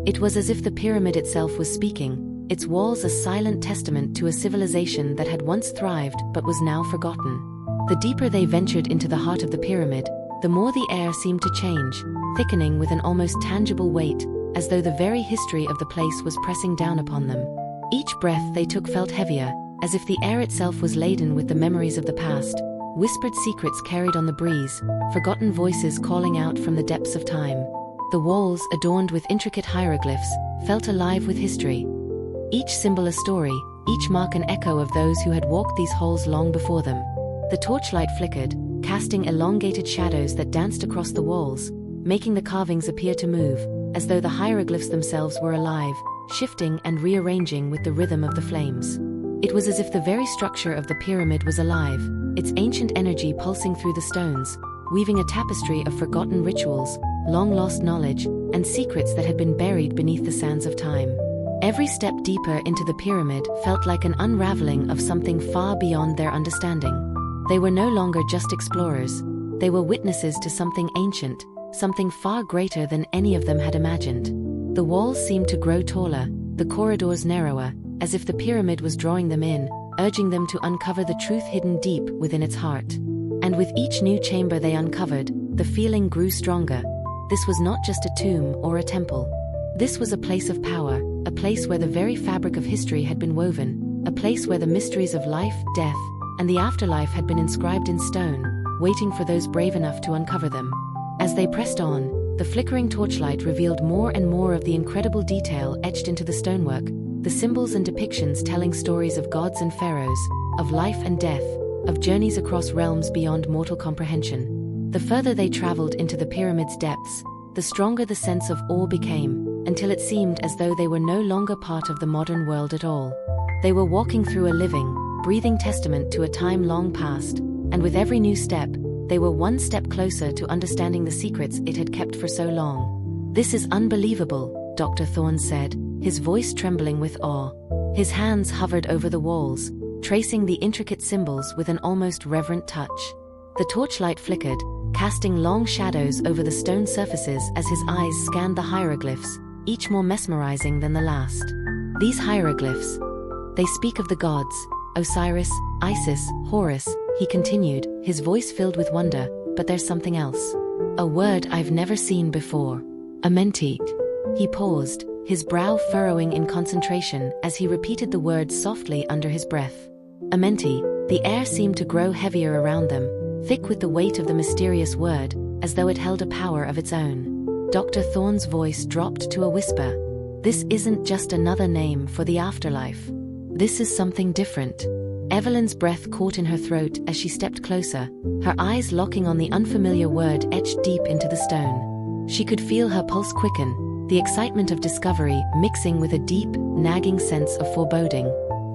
It was as if the pyramid itself was speaking, its walls a silent testament to a civilization that had once thrived but was now forgotten. The deeper they ventured into the heart of the pyramid, the more the air seemed to change, thickening with an almost tangible weight, as though the very history of the place was pressing down upon them. Each breath they took felt heavier, as if the air itself was laden with the memories of the past, whispered secrets carried on the breeze, forgotten voices calling out from the depths of time. The walls, adorned with intricate hieroglyphs, felt alive with history. Each symbol a story, each mark an echo of those who had walked these halls long before them. The torchlight flickered, casting elongated shadows that danced across the walls, making the carvings appear to move, as though the hieroglyphs themselves were alive, shifting and rearranging with the rhythm of the flames. It was as if the very structure of the pyramid was alive, its ancient energy pulsing through the stones, weaving a tapestry of forgotten rituals, long-lost knowledge, and secrets that had been buried beneath the sands of time. Every step deeper into the pyramid felt like an unraveling of something far beyond their understanding. They were no longer just explorers, they were witnesses to something ancient, something far greater than any of them had imagined. The walls seemed to grow taller, the corridors narrower, as if the pyramid was drawing them in, urging them to uncover the truth hidden deep within its heart. And with each new chamber they uncovered, the feeling grew stronger. this was not just a tomb or a temple. This was a place of power, a place where the very fabric of history had been woven, a place where the mysteries of life, death, and the afterlife had been inscribed in stone, waiting for those brave enough to uncover them. As they pressed on, the flickering torchlight revealed more and more of the incredible detail etched into the stonework, the symbols and depictions telling stories of gods and pharaohs, of life and death, of journeys across realms beyond mortal comprehension. The further they traveled into the pyramid's depths, the stronger the sense of awe became, until it seemed as though they were no longer part of the modern world at all. They were walking through a living, breathing testament to a time long past, and with every new step, they were one step closer to understanding the secrets it had kept for so long. "This is unbelievable," Dr. Thorne said, his voice trembling with awe. His hands hovered over the walls, tracing the intricate symbols with an almost reverent touch. The torchlight flickered, casting long shadows over the stone surfaces as his eyes scanned the hieroglyphs, each more mesmerizing than the last. "These hieroglyphs, they speak of the gods, Osiris, Isis, Horus," he continued, his voice filled with wonder, "but there's something else. A word I've never seen before. Amenti." He paused, his brow furrowing in concentration as he repeated the words softly under his breath. Amenti. The air seemed to grow heavier around them, thick with the weight of the mysterious word, as though it held a power of its own. Dr. Thorne's voice dropped to a whisper. "This isn't just another name for the afterlife. This is something different." Evelyn's breath caught in her throat as she stepped closer, her eyes locking on the unfamiliar word etched deep into the stone. She could feel her pulse quicken, the excitement of discovery mixing with a deep, nagging sense of foreboding.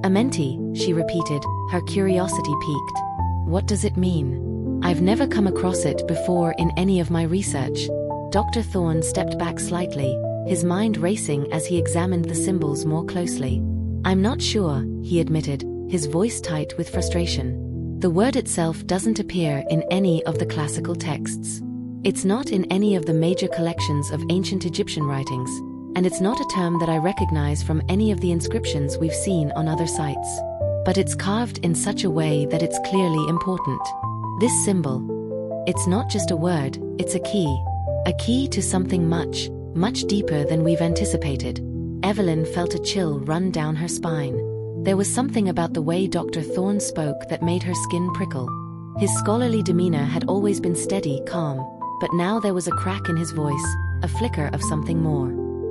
"Amenti," she repeated, her curiosity piqued. "What does it mean? I've never come across it before in any of my research." Dr. Thorne stepped back slightly, his mind racing as he examined the symbols more closely. "I'm not sure," he admitted, his voice tight with frustration. "The word itself doesn't appear in any of the classical texts. It's not in any of the major collections of ancient Egyptian writings, and it's not a term that I recognize from any of the inscriptions we've seen on other sites. But it's carved in such a way that it's clearly important. This symbol, it's not just a word, it's a key to something much, much deeper than we've anticipated." Evelyn felt a chill run down her spine. There was something about the way Dr. Thorne spoke that made her skin prickle. His scholarly demeanor had always been steady, calm, but now there was a crack in his voice, a flicker of something more.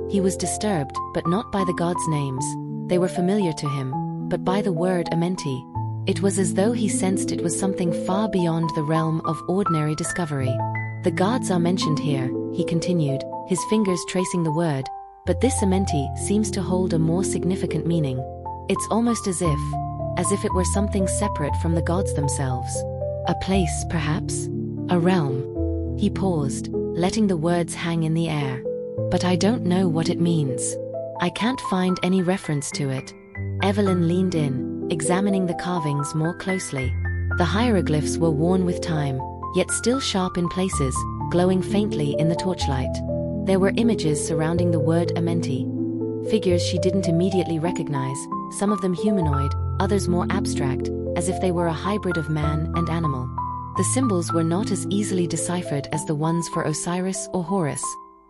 He was disturbed, but not by the gods' names. They were familiar to him, but by the word Amenti. It was as though he sensed it was something far beyond the realm of ordinary discovery. "The gods are mentioned here," he continued, his fingers tracing the word, "but this Amenti seems to hold a more significant meaning. It's almost as if it were something separate from the gods themselves. A place, perhaps? A realm." He paused, letting the words hang in the air. "But I don't know what it means. I can't find any reference to it." Evelyn leaned in, examining the carvings more closely. The hieroglyphs were worn with time, yet still sharp in places, glowing faintly in the torchlight. There were images surrounding the word Amenti. Figures she didn't immediately recognize, some of them humanoid, others more abstract, as if they were a hybrid of man and animal. The symbols were not as easily deciphered as the ones for Osiris or Horus.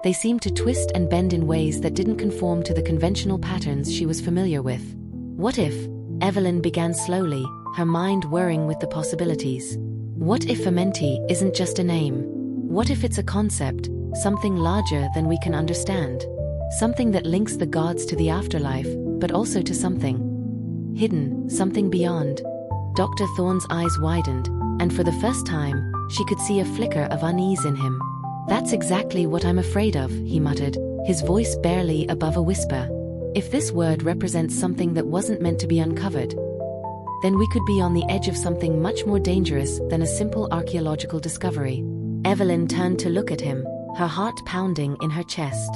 They seemed to twist and bend in ways that didn't conform to the conventional patterns she was familiar with. What if? Evelyn began slowly, her mind whirring with the possibilities. What if Amenti isn't just a name? What if it's a concept, something larger than we can understand? Something that links the gods to the afterlife, but also to something hidden, something beyond. Dr. Thorne's eyes widened, and for the first time, she could see a flicker of unease in him. "That's exactly what I'm afraid of," he muttered, his voice barely above a whisper. "If this word represents something that wasn't meant to be uncovered, then we could be on the edge of something much more dangerous than a simple archaeological discovery." Evelyn turned to look at him, her heart pounding in her chest.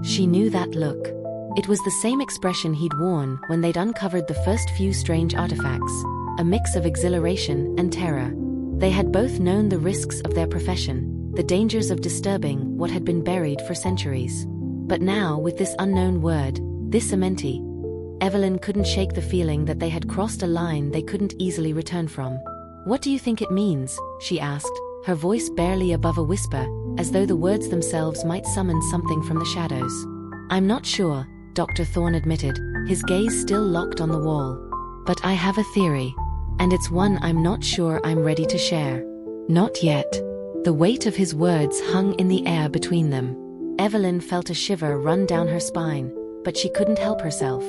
She knew that look. It was the same expression he'd worn when they'd uncovered the first few strange artifacts, a mix of exhilaration and terror. They had both known the risks of their profession, the dangers of disturbing what had been buried for centuries. But now, with this unknown word, this Amenti, Evelyn couldn't shake the feeling that they had crossed a line they couldn't easily return from. "What do you think it means?" she asked, her voice barely above a whisper, as though the words themselves might summon something from the shadows. "I'm not sure," Dr. Thorne admitted, his gaze still locked on the wall. "But I have a theory. And it's one I'm not sure I'm ready to share." "Not yet." The weight of his words hung in the air between them. Evelyn felt a shiver run down her spine, but she couldn't help herself.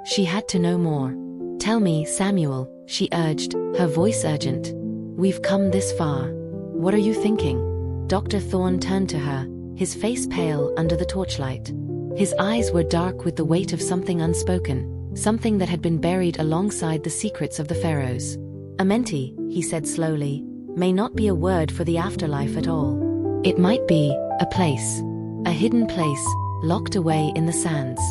She had to know more. "Tell me, Samuel," she urged, her voice urgent. "We've come this far. What are you thinking?" Dr. Thorne turned to her, his face pale under the torchlight. His eyes were dark with the weight of something unspoken, something that had been buried alongside the secrets of the pharaohs. "Amenti," he said slowly, "may not be a word for the afterlife at all. It might be a place. A hidden place, locked away in the sands.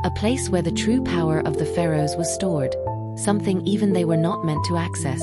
A place where the true power of the pharaohs was stored. Something even they were not meant to access.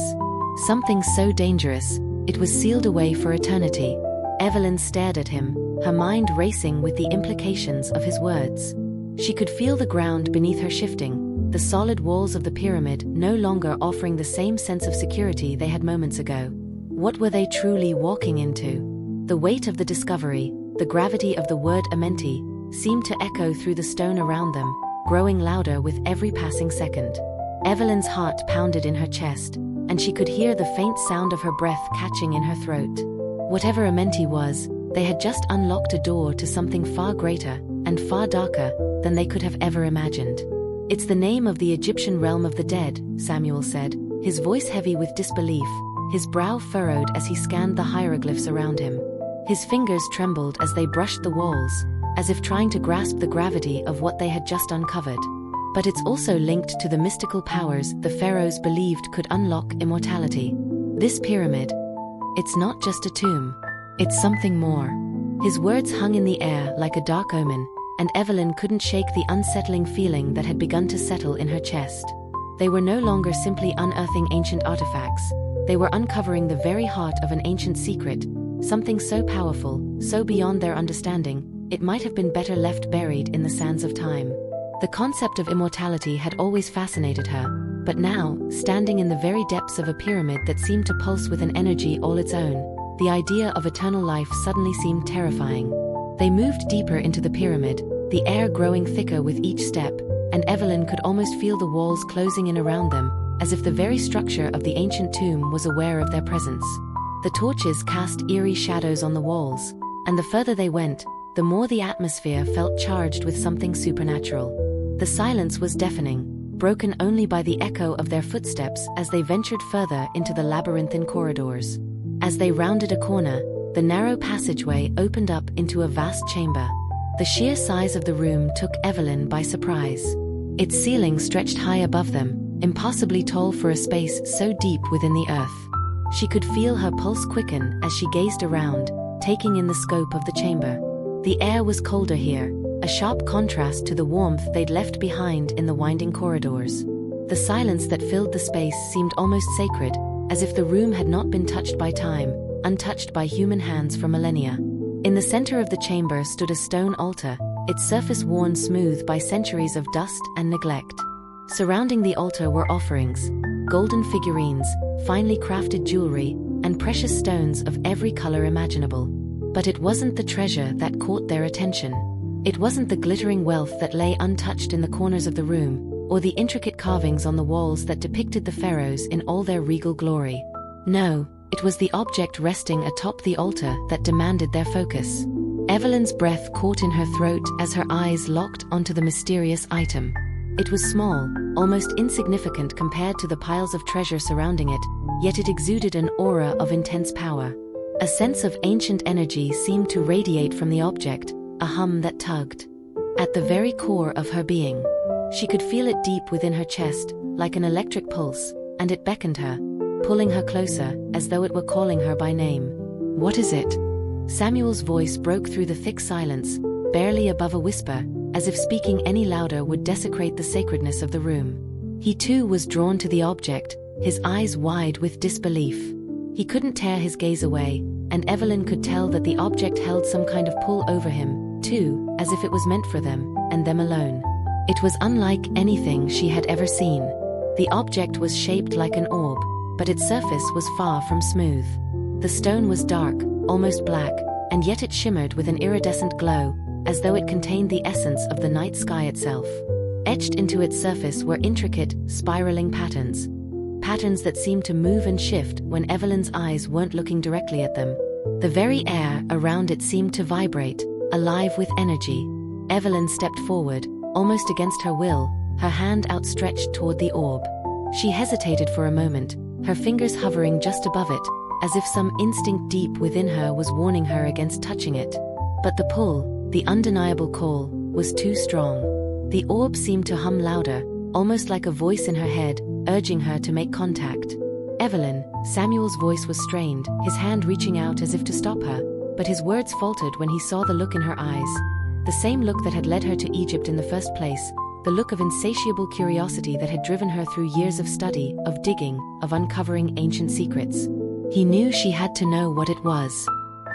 Something so dangerous, it was sealed away for eternity." Evelyn stared at him, her mind racing with the implications of his words. She could feel the ground beneath her shifting, the solid walls of the pyramid no longer offering the same sense of security they had moments ago. What were they truly walking into? The weight of the discovery, the gravity of the word Amenti, seemed to echo through the stone around them, growing louder with every passing second. Evelyn's heart pounded in her chest, and she could hear the faint sound of her breath catching in her throat. Whatever Amenti was, they had just unlocked a door to something far greater and far darker than they could have ever imagined. "It's the name of the Egyptian realm of the dead," Samuel said, his voice heavy with disbelief, his brow furrowed as he scanned the hieroglyphs around him. His fingers trembled as they brushed the walls, as if trying to grasp the gravity of what they had just uncovered. "But it's also linked to the mystical powers the pharaohs believed could unlock immortality. This pyramid, it's not just a tomb. It's something more." His words hung in the air like a dark omen, and Evelyn couldn't shake the unsettling feeling that had begun to settle in her chest. They were no longer simply unearthing ancient artifacts. They were uncovering the very heart of an ancient secret, something so powerful, so beyond their understanding, it might have been better left buried in the sands of time. The concept of immortality had always fascinated her, but now, standing in the very depths of a pyramid that seemed to pulse with an energy all its own, the idea of eternal life suddenly seemed terrifying. They moved deeper into the pyramid, the air growing thicker with each step, and Evelyn could almost feel the walls closing in around them, as if the very structure of the ancient tomb was aware of their presence. The torches cast eerie shadows on the walls, and the further they went, the more the atmosphere felt charged with something supernatural. The silence was deafening, broken only by the echo of their footsteps as they ventured further into the labyrinthine corridors. As they rounded a corner, the narrow passageway opened up into a vast chamber. The sheer size of the room took Evelyn by surprise. Its ceiling stretched high above them, impossibly tall for a space so deep within the earth. She could feel her pulse quicken as she gazed around, taking in the scope of the chamber. The air was colder here, a sharp contrast to the warmth they'd left behind in the winding corridors. The silence that filled the space seemed almost sacred, as if the room had not been touched by time, untouched by human hands for millennia. In the center of the chamber stood a stone altar, its surface worn smooth by centuries of dust and neglect. Surrounding the altar were offerings, golden figurines, finely crafted jewelry, and precious stones of every color imaginable. But it wasn't the treasure that caught their attention. It wasn't the glittering wealth that lay untouched in the corners of the room, or the intricate carvings on the walls that depicted the pharaohs in all their regal glory. No, it was the object resting atop the altar that demanded their focus. Evelyn's breath caught in her throat as her eyes locked onto the mysterious item. It was small, almost insignificant compared to the piles of treasure surrounding it, yet it exuded an aura of intense power. A sense of ancient energy seemed to radiate from the object, a hum that tugged at the very core of her being. She could feel it deep within her chest, like an electric pulse, and it beckoned her, pulling her closer, as though it were calling her by name. "What is it?" Samuel's voice broke through the thick silence, barely above a whisper, as if speaking any louder would desecrate the sacredness of the room. He too was drawn to the object, his eyes wide with disbelief. He couldn't tear his gaze away, and Evelyn could tell that the object held some kind of pull over him, too, as if it was meant for them, and them alone. It was unlike anything she had ever seen. The object was shaped like an orb, but its surface was far from smooth. The stone was dark, almost black, and yet it shimmered with an iridescent glow, as though it contained the essence of the night sky itself. Etched into its surface were intricate, spiraling patterns. Patterns that seemed to move and shift when Evelyn's eyes weren't looking directly at them. The very air around it seemed to vibrate, alive with energy. Evelyn stepped forward, almost against her will, her hand outstretched toward the orb. She hesitated for a moment, her fingers hovering just above it, as if some instinct deep within her was warning her against touching it. But the pull, the undeniable call, was too strong. The orb seemed to hum louder, almost like a voice in her head, urging her to make contact. "Evelyn," Samuel's voice was strained, his hand reaching out as if to stop her, but his words faltered when he saw the look in her eyes. The same look that had led her to Egypt in the first place, the look of insatiable curiosity that had driven her through years of study, of digging, of uncovering ancient secrets. He knew she had to know what it was.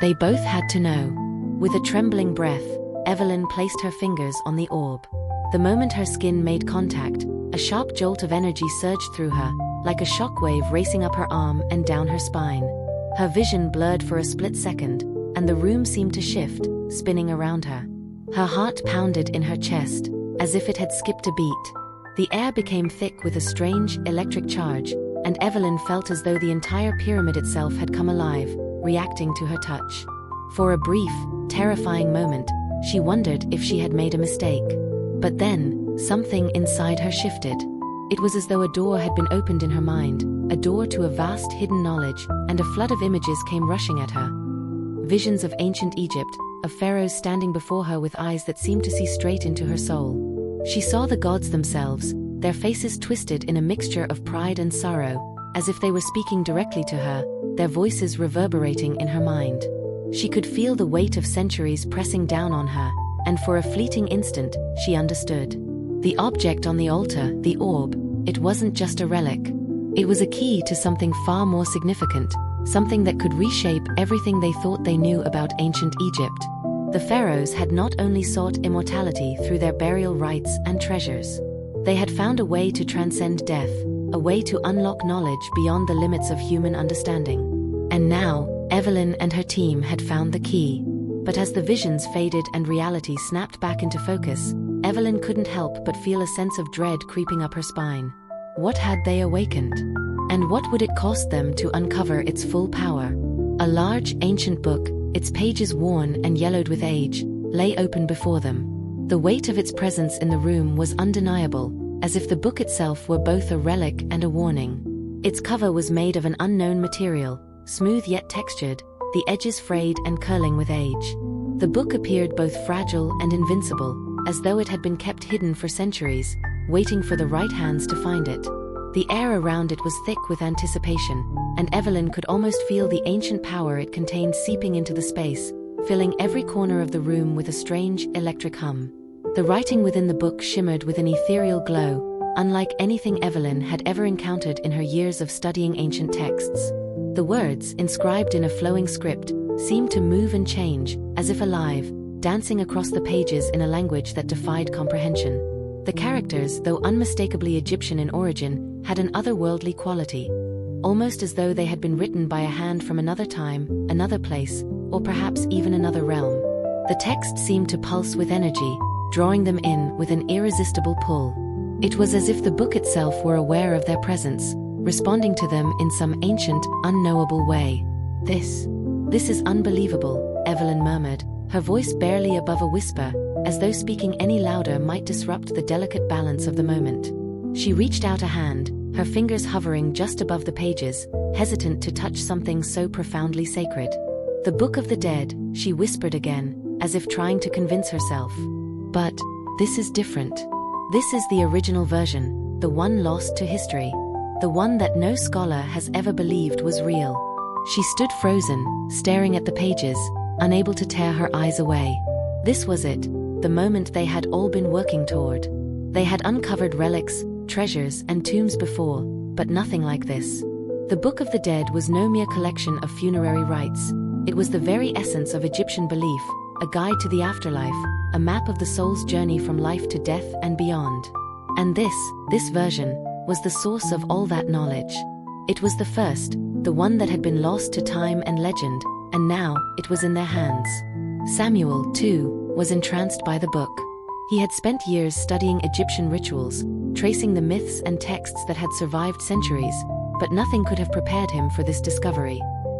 They both had to know. With a trembling breath, Evelyn placed her fingers on the orb. The moment her skin made contact, a sharp jolt of energy surged through her, like a shockwave racing up her arm and down her spine. Her vision blurred for a split second, and the room seemed to shift, spinning around her. Her heart pounded in her chest, as if it had skipped a beat. The air became thick with a strange, electric charge, and Evelyn felt as though the entire pyramid itself had come alive, reacting to her touch. For a brief, terrifying moment, she wondered if she had made a mistake. But then, something inside her shifted. It was as though a door had been opened in her mind, a door to a vast hidden knowledge, and a flood of images came rushing at her. Visions of ancient Egypt, of pharaohs standing before her with eyes that seemed to see straight into her soul. She saw the gods themselves, their faces twisted in a mixture of pride and sorrow, as if they were speaking directly to her, their voices reverberating in her mind. She could feel the weight of centuries pressing down on her, and for a fleeting instant, she understood. The object on the altar, the orb, it wasn't just a relic. It was a key to something far more significant, something that could reshape everything they thought they knew about ancient Egypt. The pharaohs had not only sought immortality through their burial rites and treasures. They had found a way to transcend death, a way to unlock knowledge beyond the limits of human understanding. And now, Evelyn and her team had found the key. But as the visions faded and reality snapped back into focus, Evelyn couldn't help but feel a sense of dread creeping up her spine. What had they awakened? And what would it cost them to uncover its full power? A large, ancient book, its pages worn and yellowed with age, lay open before them. The weight of its presence in the room was undeniable, as if the book itself were both a relic and a warning. Its cover was made of an unknown material, smooth yet textured, the edges frayed and curling with age. The book appeared both fragile and invincible, as though it had been kept hidden for centuries, waiting for the right hands to find it. The air around it was thick with anticipation, and Evelyn could almost feel the ancient power it contained seeping into the space, filling every corner of the room with a strange, electric hum. The writing within the book shimmered with an ethereal glow, unlike anything Evelyn had ever encountered in her years of studying ancient texts. The words, inscribed in a flowing script, seemed to move and change, as if alive, dancing across the pages in a language that defied comprehension. The characters, though unmistakably Egyptian in origin, had an otherworldly quality, almost as though they had been written by a hand from another time, another place, or perhaps even another realm. The text seemed to pulse with energy, drawing them in with an irresistible pull. It was as if the book itself were aware of their presence, responding to them in some ancient, unknowable way. This is unbelievable," Evelyn murmured, her voice barely above a whisper, as though speaking any louder might disrupt the delicate balance of the moment. She reached out a hand, her fingers hovering just above the pages, hesitant to touch something so profoundly sacred. "The Book of the Dead," she whispered again, as if trying to convince herself. "But this is different. This is the original version, the one lost to history, the one that no scholar has ever believed was real." She stood frozen, staring at the pages, unable to tear her eyes away. This was it, the moment they had all been working toward. They had uncovered relics, treasures, and tombs before, but nothing like this. The Book of the Dead was no mere collection of funerary rites. It was the very essence of Egyptian belief, a guide to the afterlife, a map of the soul's journey from life to death and beyond. And this version, was the source of all that knowledge. It was the first, the one that had been lost to time and legend, and now it was in their hands. Samuel, too, was entranced by the book. He had spent years studying Egyptian rituals, tracing the myths and texts that had survived centuries, but nothing could have prepared him for this discovery.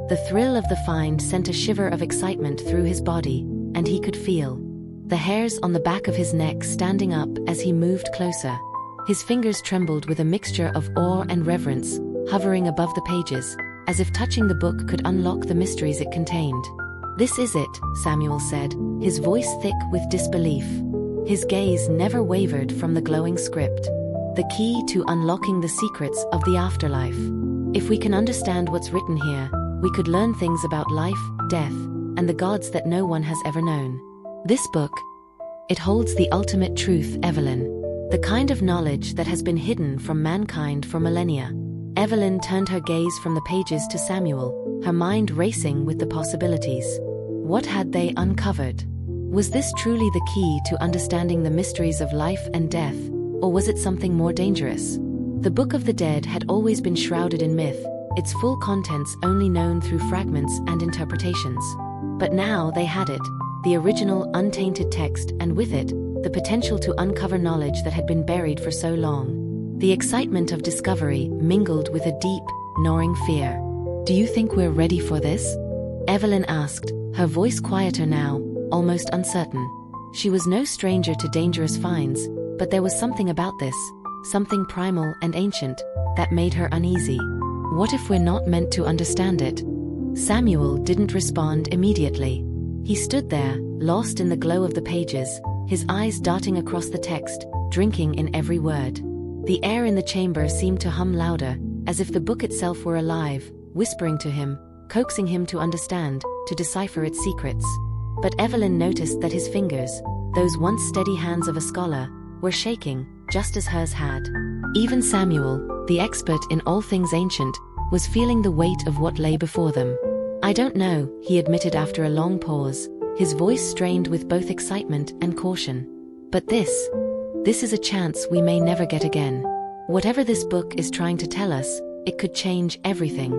The thrill of the find sent a shiver of excitement through his body, and he could feel the hairs on the back of his neck standing up as he moved closer. His fingers trembled with a mixture of awe and reverence, hovering above the pages, as if touching the book could unlock the mysteries it contained. "This is it," Samuel said, his voice thick with disbelief. His gaze never wavered from the glowing script. "The key to unlocking the secrets of the afterlife. If we can understand what's written here, we could learn things about life, death, and the gods that no one has ever known. This book, it holds the ultimate truth, Evelyn. The kind of knowledge that has been hidden from mankind for millennia." Evelyn turned her gaze from the pages to Samuel, her mind racing with the possibilities. What had they uncovered? Was this truly the key to understanding the mysteries of life and death, or was it something more dangerous? The Book of the Dead had always been shrouded in myth, its full contents only known through fragments and interpretations. But now they had it, the original untainted text, and with it, the potential to uncover knowledge that had been buried for so long. The excitement of discovery mingled with a deep, gnawing fear. "Do you think we're ready for this?" Evelyn asked, her voice quieter now, almost uncertain. She was no stranger to dangerous finds, but there was something about this, something primal and ancient, that made her uneasy. What if we're not meant to understand it? Samuel didn't respond immediately. He stood there, lost in the glow of the pages, his eyes darting across the text, drinking in every word. The air in the chamber seemed to hum louder, as if the book itself were alive, whispering to him, coaxing him to understand, to decipher its secrets. But Evelyn noticed that his fingers, those once steady hands of a scholar, were shaking, just as hers had. Even Samuel, the expert in all things ancient, was feeling the weight of what lay before them. "I don't know," he admitted after a long pause, his voice strained with both excitement and caution. "But this is a chance we may never get again. Whatever this book is trying to tell us, it could change everything.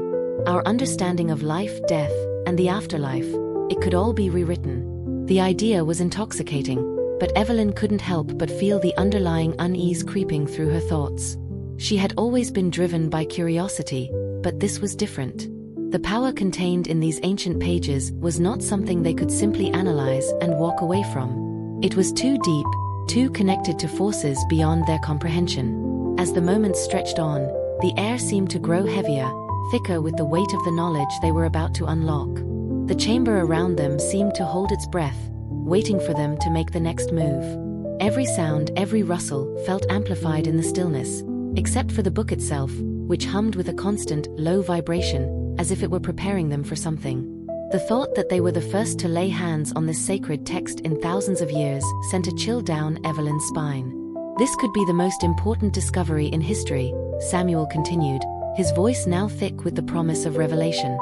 Our understanding of life, death, and the afterlife, it could all be rewritten." The idea was intoxicating, but Evelyn couldn't help but feel the underlying unease creeping through her thoughts. She had always been driven by curiosity, but this was different. The power contained in these ancient pages was not something they could simply analyze and walk away from. It was too deep, too connected to forces beyond their comprehension. As the moments stretched on, the air seemed to grow heavier, thicker with the weight of the knowledge they were about to unlock. The chamber around them seemed to hold its breath, waiting for them to make the next move. Every sound, every rustle, felt amplified in the stillness, except for the book itself, which hummed with a constant, low vibration, as if it were preparing them for something. The thought that they were the first to lay hands on this sacred text in thousands of years sent a chill down Evelyn's spine. "This could be the most important discovery in history," Samuel continued, his voice now thick with the promise of revelation.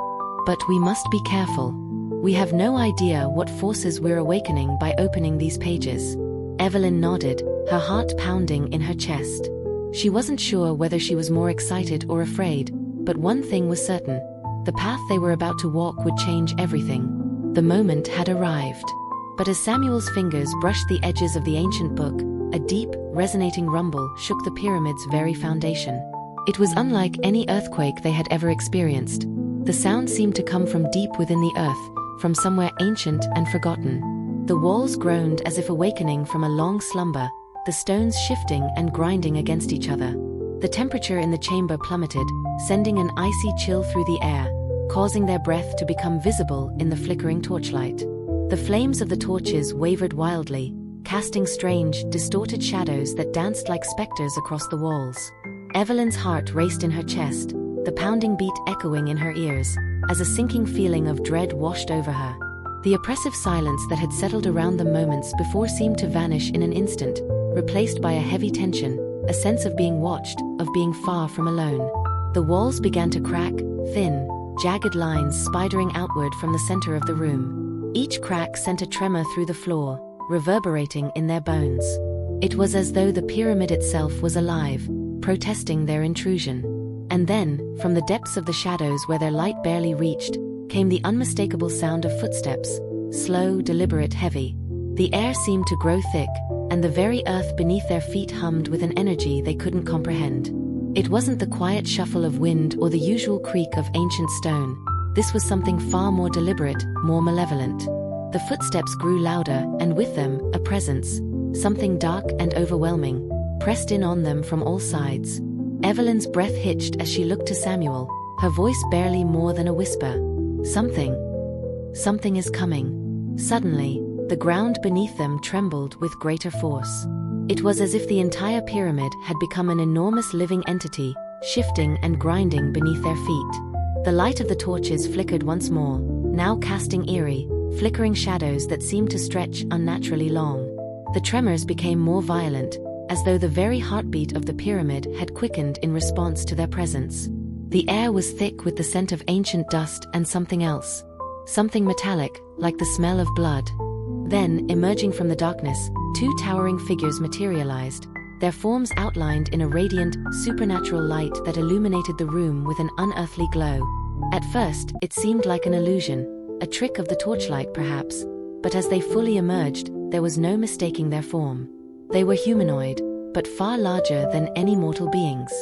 "But we must be careful. We have no idea what forces we're awakening by opening these pages." Evelyn nodded, her heart pounding in her chest. She wasn't sure whether she was more excited or afraid, but one thing was certain. The path they were about to walk would change everything. The moment had arrived. But as Samuel's fingers brushed the edges of the ancient book, a deep, resonating rumble shook the pyramid's very foundation. It was unlike any earthquake they had ever experienced. The sound seemed to come from deep within the earth, from somewhere ancient and forgotten. The walls groaned as if awakening from a long slumber, the stones shifting and grinding against each other. The temperature in the chamber plummeted, sending an icy chill through the air, causing their breath to become visible in the flickering torchlight. The flames of the torches wavered wildly, casting strange, distorted shadows that danced like specters across the walls. Evelyn's heart raced in her chest, the pounding beat echoing in her ears, as a sinking feeling of dread washed over her. The oppressive silence that had settled around them moments before seemed to vanish in an instant, replaced by a heavy tension, a sense of being watched, of being far from alone. The walls began to crack, thin, jagged lines spidering outward from the center of the room. Each crack sent a tremor through the floor, reverberating in their bones. It was as though the pyramid itself was alive, protesting their intrusion. And then, from the depths of the shadows where their light barely reached, came the unmistakable sound of footsteps, slow, deliberate, heavy. The air seemed to grow thick, and the very earth beneath their feet hummed with an energy they couldn't comprehend. It wasn't the quiet shuffle of wind or the usual creak of ancient stone. This was something far more deliberate, more malevolent. The footsteps grew louder, and with them, a presence, something dark and overwhelming, pressed in on them from all sides. Evelyn's breath hitched as she looked to Samuel, her voice barely more than a whisper. Something is coming. Suddenly, the ground beneath them trembled with greater force. It was as if the entire pyramid had become an enormous living entity, shifting and grinding beneath their feet. The light of the torches flickered once more, now casting eerie, flickering shadows that seemed to stretch unnaturally long. The tremors became more violent, as though the very heartbeat of the pyramid had quickened in response to their presence. The air was thick with the scent of ancient dust and something else. Something metallic, like the smell of blood. Then, emerging from the darkness, two towering figures materialized, their forms outlined in a radiant, supernatural light that illuminated the room with an unearthly glow. At first, it seemed like an illusion, a trick of the torchlight perhaps, but as they fully emerged, there was no mistaking their form. They were humanoid, but far larger than any mortal beings.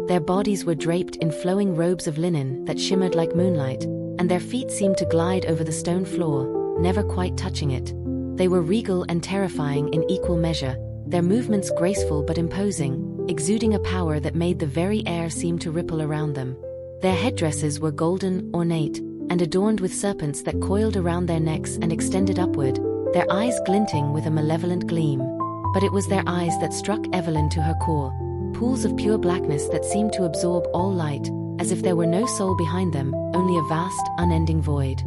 Their bodies were draped in flowing robes of linen that shimmered like moonlight, and their feet seemed to glide over the stone floor, never quite touching it. They were regal and terrifying in equal measure, their movements graceful but imposing, exuding a power that made the very air seem to ripple around them. Their headdresses were golden, ornate, and adorned with serpents that coiled around their necks and extended upward, their eyes glinting with a malevolent gleam. But it was their eyes that struck Evelyn to her core, pools of pure blackness that seemed to absorb all light, as if there were no soul behind them, only a vast, unending void.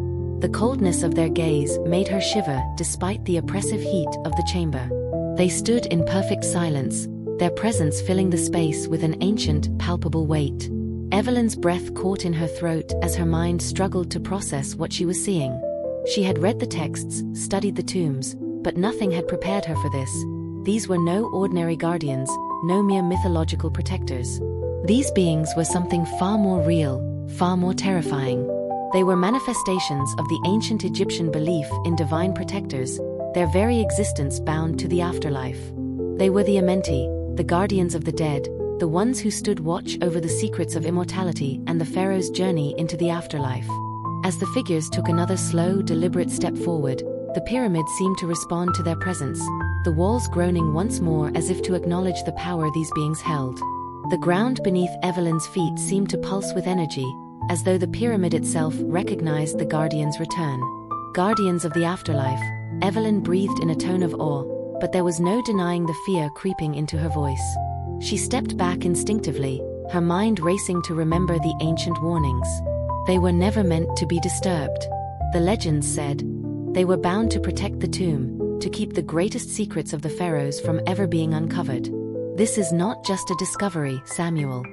The coldness of their gaze made her shiver despite the oppressive heat of the chamber. They stood in perfect silence, their presence filling the space with an ancient, palpable weight. Evelyn's breath caught in her throat as her mind struggled to process what she was seeing. She had read the texts, studied the tombs, but nothing had prepared her for this. These were no ordinary guardians, no mere mythological protectors. These beings were something far more real, far more terrifying. They were manifestations of the ancient Egyptian belief in divine protectors, their very existence bound to the afterlife. They were the Amenti, the guardians of the dead, the ones who stood watch over the secrets of immortality and the pharaoh's journey into the afterlife. As the figures took another slow, deliberate step forward, the pyramid seemed to respond to their presence, the walls groaning once more as if to acknowledge the power these beings held. The ground beneath Evelyn's feet seemed to pulse with energy, as though the pyramid itself recognized the guardian's return. Guardians of the afterlife, Evelyn breathed in a tone of awe, but there was no denying the fear creeping into her voice. She stepped back instinctively, her mind racing to remember the ancient warnings. They were never meant to be disturbed. The legends said they were bound to protect the tomb, to keep the greatest secrets of the pharaohs from ever being uncovered. This is not just a discovery, Samuel.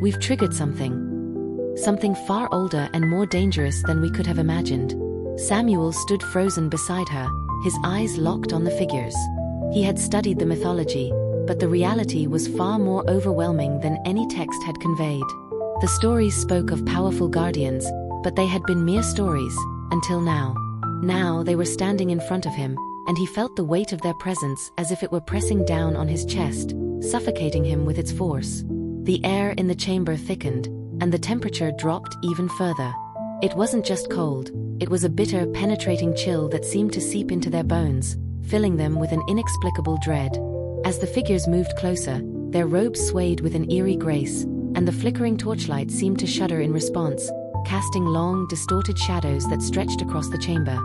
We've triggered something far older and more dangerous than we could have imagined. Samuel stood frozen beside her, his eyes locked on the figures. He had studied the mythology, but the reality was far more overwhelming than any text had conveyed. The stories spoke of powerful guardians, but they had been mere stories, until now. Now they were standing in front of him, and he felt the weight of their presence as if it were pressing down on his chest, suffocating him with its force. The air in the chamber thickened, and the temperature dropped even further. It wasn't just cold, it was a bitter, penetrating chill that seemed to seep into their bones, filling them with an inexplicable dread. As the figures moved closer, their robes swayed with an eerie grace, and the flickering torchlight seemed to shudder in response, casting long, distorted shadows that stretched across the chamber.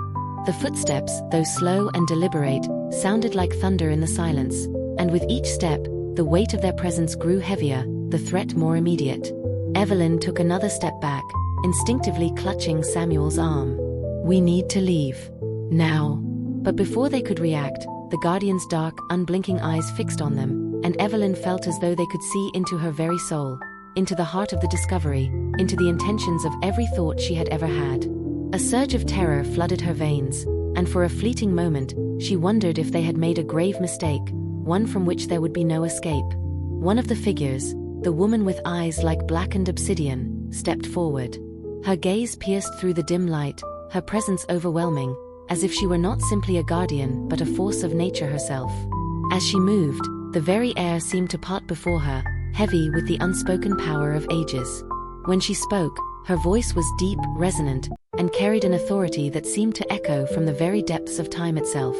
The footsteps, though slow and deliberate, sounded like thunder in the silence, and with each step, the weight of their presence grew heavier, the threat more immediate. Evelyn took another step back, instinctively clutching Samuel's arm. "We need to leave. Now." But before they could react, the guardian's dark, unblinking eyes fixed on them, and Evelyn felt as though they could see into her very soul, into the heart of the discovery, into the intentions of every thought she had ever had. A surge of terror flooded her veins, and for a fleeting moment, she wondered if they had made a grave mistake, one from which there would be no escape. One of the figures, the woman with eyes like blackened obsidian, stepped forward. Her gaze pierced through the dim light, her presence overwhelming, as if she were not simply a guardian but a force of nature herself. As she moved, the very air seemed to part before her, heavy with the unspoken power of ages. When she spoke, her voice was deep, resonant, and carried an authority that seemed to echo from the very depths of time itself.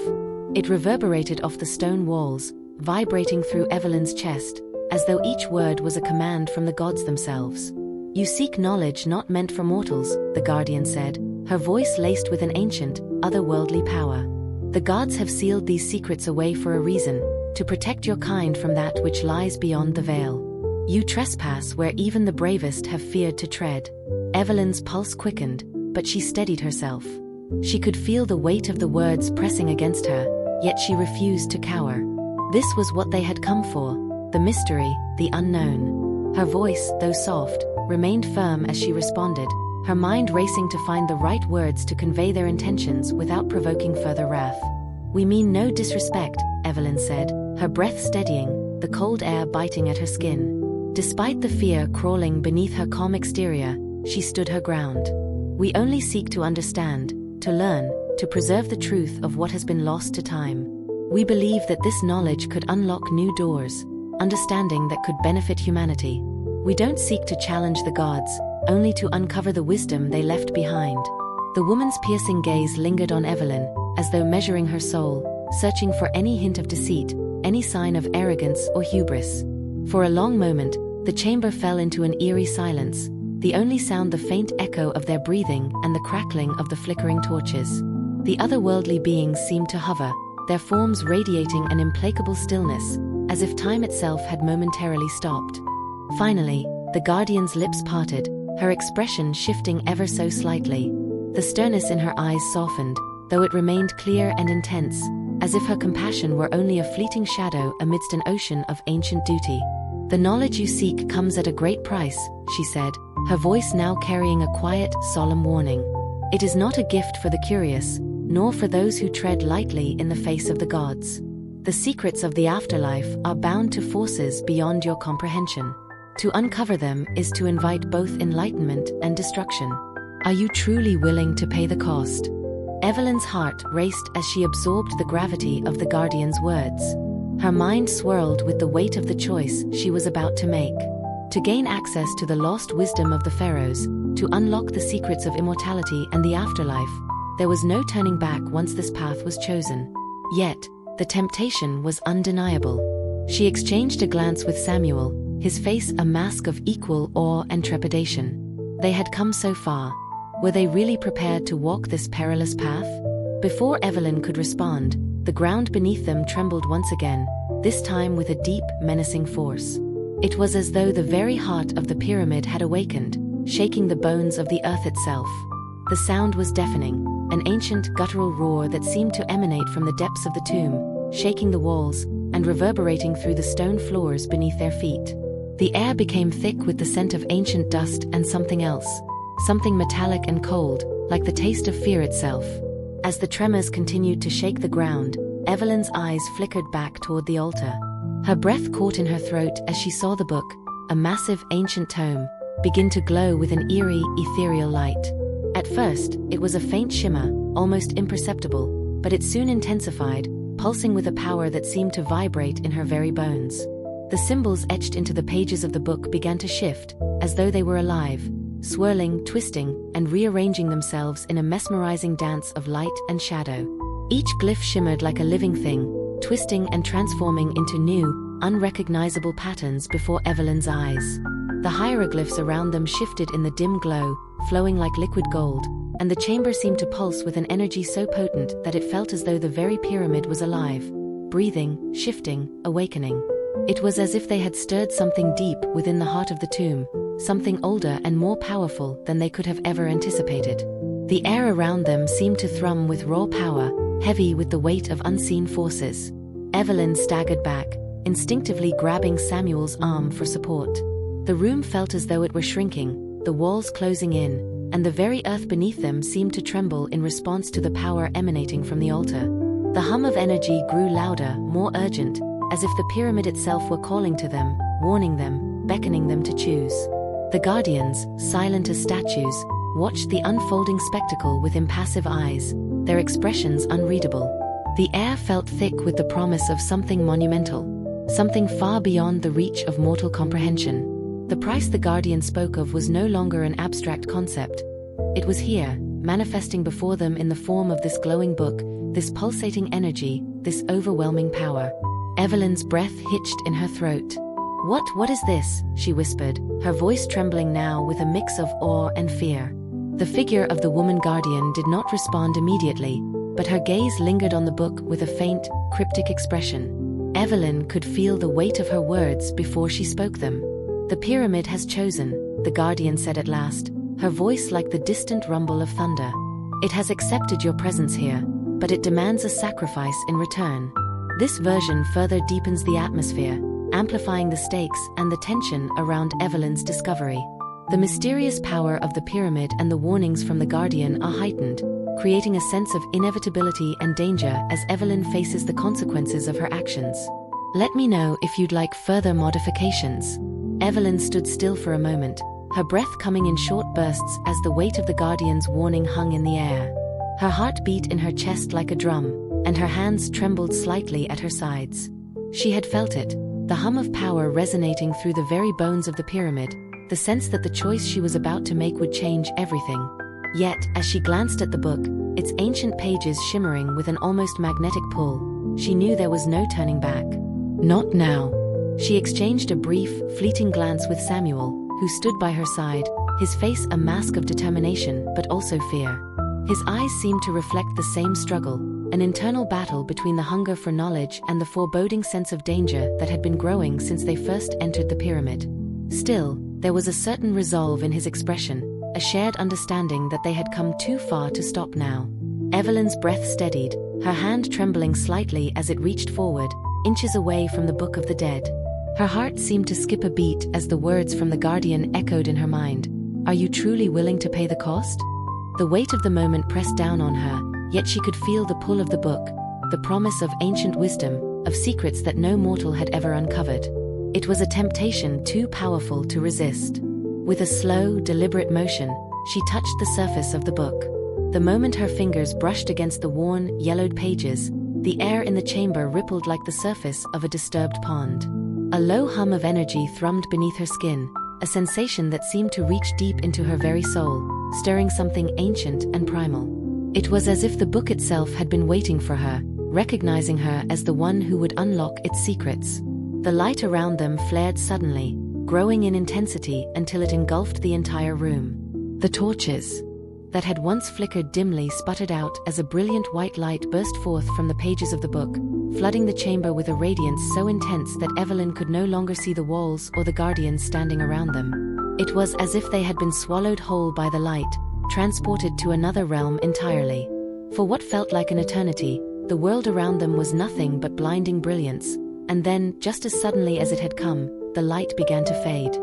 It reverberated off the stone walls, vibrating through Evelyn's chest, as though each word was a command from the gods themselves. "You seek knowledge not meant for mortals," the guardian said, her voice laced with an ancient, otherworldly power. "The gods have sealed these secrets away for a reason, to protect your kind from that which lies beyond the veil. You trespass where even the bravest have feared to tread." Evelyn's pulse quickened, but she steadied herself. She could feel the weight of the words pressing against her, yet she refused to cower. This was what they had come for, the mystery, the unknown. Her voice, though soft, remained firm as she responded, her mind racing to find the right words to convey their intentions without provoking further wrath. "We mean no disrespect," Evelyn said, her breath steadying, the cold air biting at her skin. Despite the fear crawling beneath her calm exterior, she stood her ground. "We only seek to understand, to learn, to preserve the truth of what has been lost to time. We believe that this knowledge could unlock new doors, understanding that could benefit humanity. We don't seek to challenge the gods, only to uncover the wisdom they left behind." The woman's piercing gaze lingered on Evelyn, as though measuring her soul, searching for any hint of deceit, any sign of arrogance or hubris. For a long moment, the chamber fell into an eerie silence, the only sound the faint echo of their breathing and the crackling of the flickering torches. The otherworldly beings seemed to hover, their forms radiating an implacable stillness, as if time itself had momentarily stopped. Finally, the guardian's lips parted, her expression shifting ever so slightly. The sternness in her eyes softened, though it remained clear and intense, as if her compassion were only a fleeting shadow amidst an ocean of ancient duty. "The knowledge you seek comes at a great price," she said, her voice now carrying a quiet, solemn warning. "It is not a gift for the curious, nor for those who tread lightly in the face of the gods. The secrets of the afterlife are bound to forces beyond your comprehension. To uncover them is to invite both enlightenment and destruction. Are you truly willing to pay the cost?" Evelyn's heart raced as she absorbed the gravity of the guardian's words. Her mind swirled with the weight of the choice she was about to make. To gain access to the lost wisdom of the pharaohs, to unlock the secrets of immortality and the afterlife, there was no turning back once this path was chosen. Yet, the temptation was undeniable. She exchanged a glance with Samuel, his face a mask of equal awe and trepidation. They had come so far. Were they really prepared to walk this perilous path? Before Evelyn could respond, the ground beneath them trembled once again, this time with a deep, menacing force. It was as though the very heart of the pyramid had awakened, shaking the bones of the earth itself. The sound was deafening, an ancient guttural roar that seemed to emanate from the depths of the tomb, shaking the walls and reverberating through the stone floors beneath their feet. The air became thick with the scent of ancient dust and something else, something metallic and cold, like the taste of fear itself. As the tremors continued to shake the ground, Evelyn's eyes flickered back toward the altar. Her breath caught in her throat as she saw the book, a massive ancient tome, begin to glow with an eerie, ethereal light. At first, it was a faint shimmer, almost imperceptible, but it soon intensified, pulsing with a power that seemed to vibrate in her very bones. The symbols etched into the pages of the book began to shift, as though they were alive, swirling, twisting, and rearranging themselves in a mesmerizing dance of light and shadow. Each glyph shimmered like a living thing, twisting and transforming into new, unrecognizable patterns before Evelyn's eyes. The hieroglyphs around them shifted in the dim glow, flowing like liquid gold, and the chamber seemed to pulse with an energy so potent that it felt as though the very pyramid was alive, breathing, shifting, awakening. It was as if they had stirred something deep within the heart of the tomb, something older and more powerful than they could have ever anticipated. The air around them seemed to thrum with raw power, heavy with the weight of unseen forces. Evelyn staggered back, instinctively grabbing Samuel's arm for support. The room felt as though it were shrinking, the walls closing in, and the very earth beneath them seemed to tremble in response to the power emanating from the altar. The hum of energy grew louder, more urgent, as if the pyramid itself were calling to them, warning them, beckoning them to choose. The guardians, silent as statues, watched the unfolding spectacle with impassive eyes, their expressions unreadable. The air felt thick with the promise of something monumental, something far beyond the reach of mortal comprehension. The price the Guardian spoke of was no longer an abstract concept. It was here, manifesting before them in the form of this glowing book, this pulsating energy, this overwhelming power. Evelyn's breath hitched in her throat. What is this?" she whispered, her voice trembling now with a mix of awe and fear. The figure of the woman Guardian did not respond immediately, but her gaze lingered on the book with a faint, cryptic expression. Evelyn could feel the weight of her words before she spoke them. "The pyramid has chosen," the Guardian said at last, her voice like the distant rumble of thunder. "It has accepted your presence here, but it demands a sacrifice in return." This version further deepens the atmosphere, amplifying the stakes and the tension around Evelyn's discovery. The mysterious power of the pyramid and the warnings from the Guardian are heightened, creating a sense of inevitability and danger as Evelyn faces the consequences of her actions. "Let me know if you'd like further modifications." Evelyn stood still for a moment, her breath coming in short bursts as the weight of the Guardian's warning hung in the air. Her heart beat in her chest like a drum, and her hands trembled slightly at her sides. She had felt it, the hum of power resonating through the very bones of the pyramid, the sense that the choice she was about to make would change everything. Yet, as she glanced at the book, its ancient pages shimmering with an almost magnetic pull, she knew there was no turning back. Not now. She exchanged a brief, fleeting glance with Samuel, who stood by her side, his face a mask of determination but also fear. His eyes seemed to reflect the same struggle, an internal battle between the hunger for knowledge and the foreboding sense of danger that had been growing since they first entered the pyramid. Still, there was a certain resolve in his expression, a shared understanding that they had come too far to stop now. Evelyn's breath steadied, her hand trembling slightly as it reached forward, inches away from the Book of the Dead. Her heart seemed to skip a beat as the words from the Guardian echoed in her mind. "Are you truly willing to pay the cost?" The weight of the moment pressed down on her, yet she could feel the pull of the book, the promise of ancient wisdom, of secrets that no mortal had ever uncovered. It was a temptation too powerful to resist. With a slow, deliberate motion, she touched the surface of the book. The moment her fingers brushed against the worn, yellowed pages, the air in the chamber rippled like the surface of a disturbed pond. A low hum of energy thrummed beneath her skin, a sensation that seemed to reach deep into her very soul, stirring something ancient and primal. It was as if the book itself had been waiting for her, recognizing her as the one who would unlock its secrets. The light around them flared suddenly, growing in intensity until it engulfed the entire room. The torches that had once flickered dimly sputtered out as a brilliant white light burst forth from the pages of the book, flooding the chamber with a radiance so intense that Evelyn could no longer see the walls or the Guardians standing around them. It was as if they had been swallowed whole by the light, transported to another realm entirely. For what felt like an eternity, the world around them was nothing but blinding brilliance, and then, just as suddenly as it had come, the light began to fade.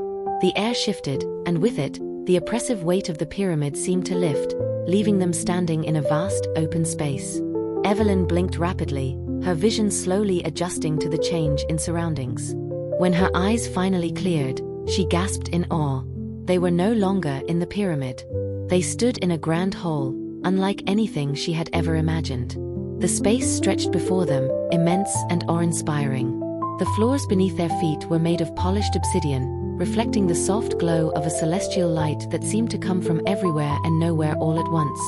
The air shifted, and with it, the oppressive weight of the pyramid seemed to lift, leaving them standing in a vast, open space. Evelyn blinked rapidly, her vision slowly adjusting to the change in surroundings. When her eyes finally cleared, she gasped in awe. They were no longer in the pyramid. They stood in a grand hall, unlike anything she had ever imagined. The space stretched before them, immense and awe-inspiring. The floors beneath their feet were made of polished obsidian, reflecting the soft glow of a celestial light that seemed to come from everywhere and nowhere all at once.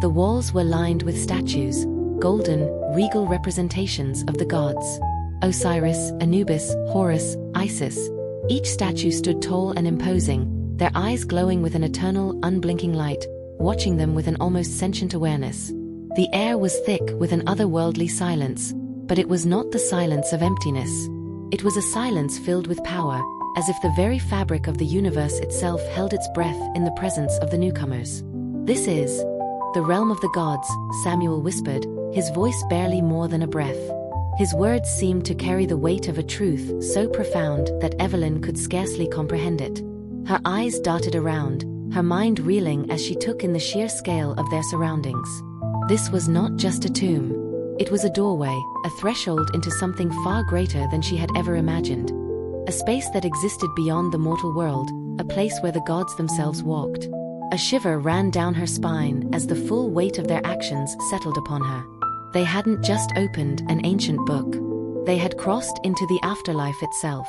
The walls were lined with statues, golden, regal representations of the gods. Osiris, Anubis, Horus, Isis. Each statue stood tall and imposing, their eyes glowing with an eternal, unblinking light, watching them with an almost sentient awareness. The air was thick with an otherworldly silence, but it was not the silence of emptiness. It was a silence filled with power, as if the very fabric of the universe itself held its breath in the presence of the newcomers. "This is the realm of the gods," Samuel whispered, his voice barely more than a breath. His words seemed to carry the weight of a truth so profound that Evelyn could scarcely comprehend it. Her eyes darted around, her mind reeling as she took in the sheer scale of their surroundings. This was not just a tomb. It was a doorway, a threshold into something far greater than she had ever imagined. A space that existed beyond the mortal world, a place where the gods themselves walked. A shiver ran down her spine as the full weight of their actions settled upon her. They hadn't just opened an ancient book. They had crossed into the afterlife itself.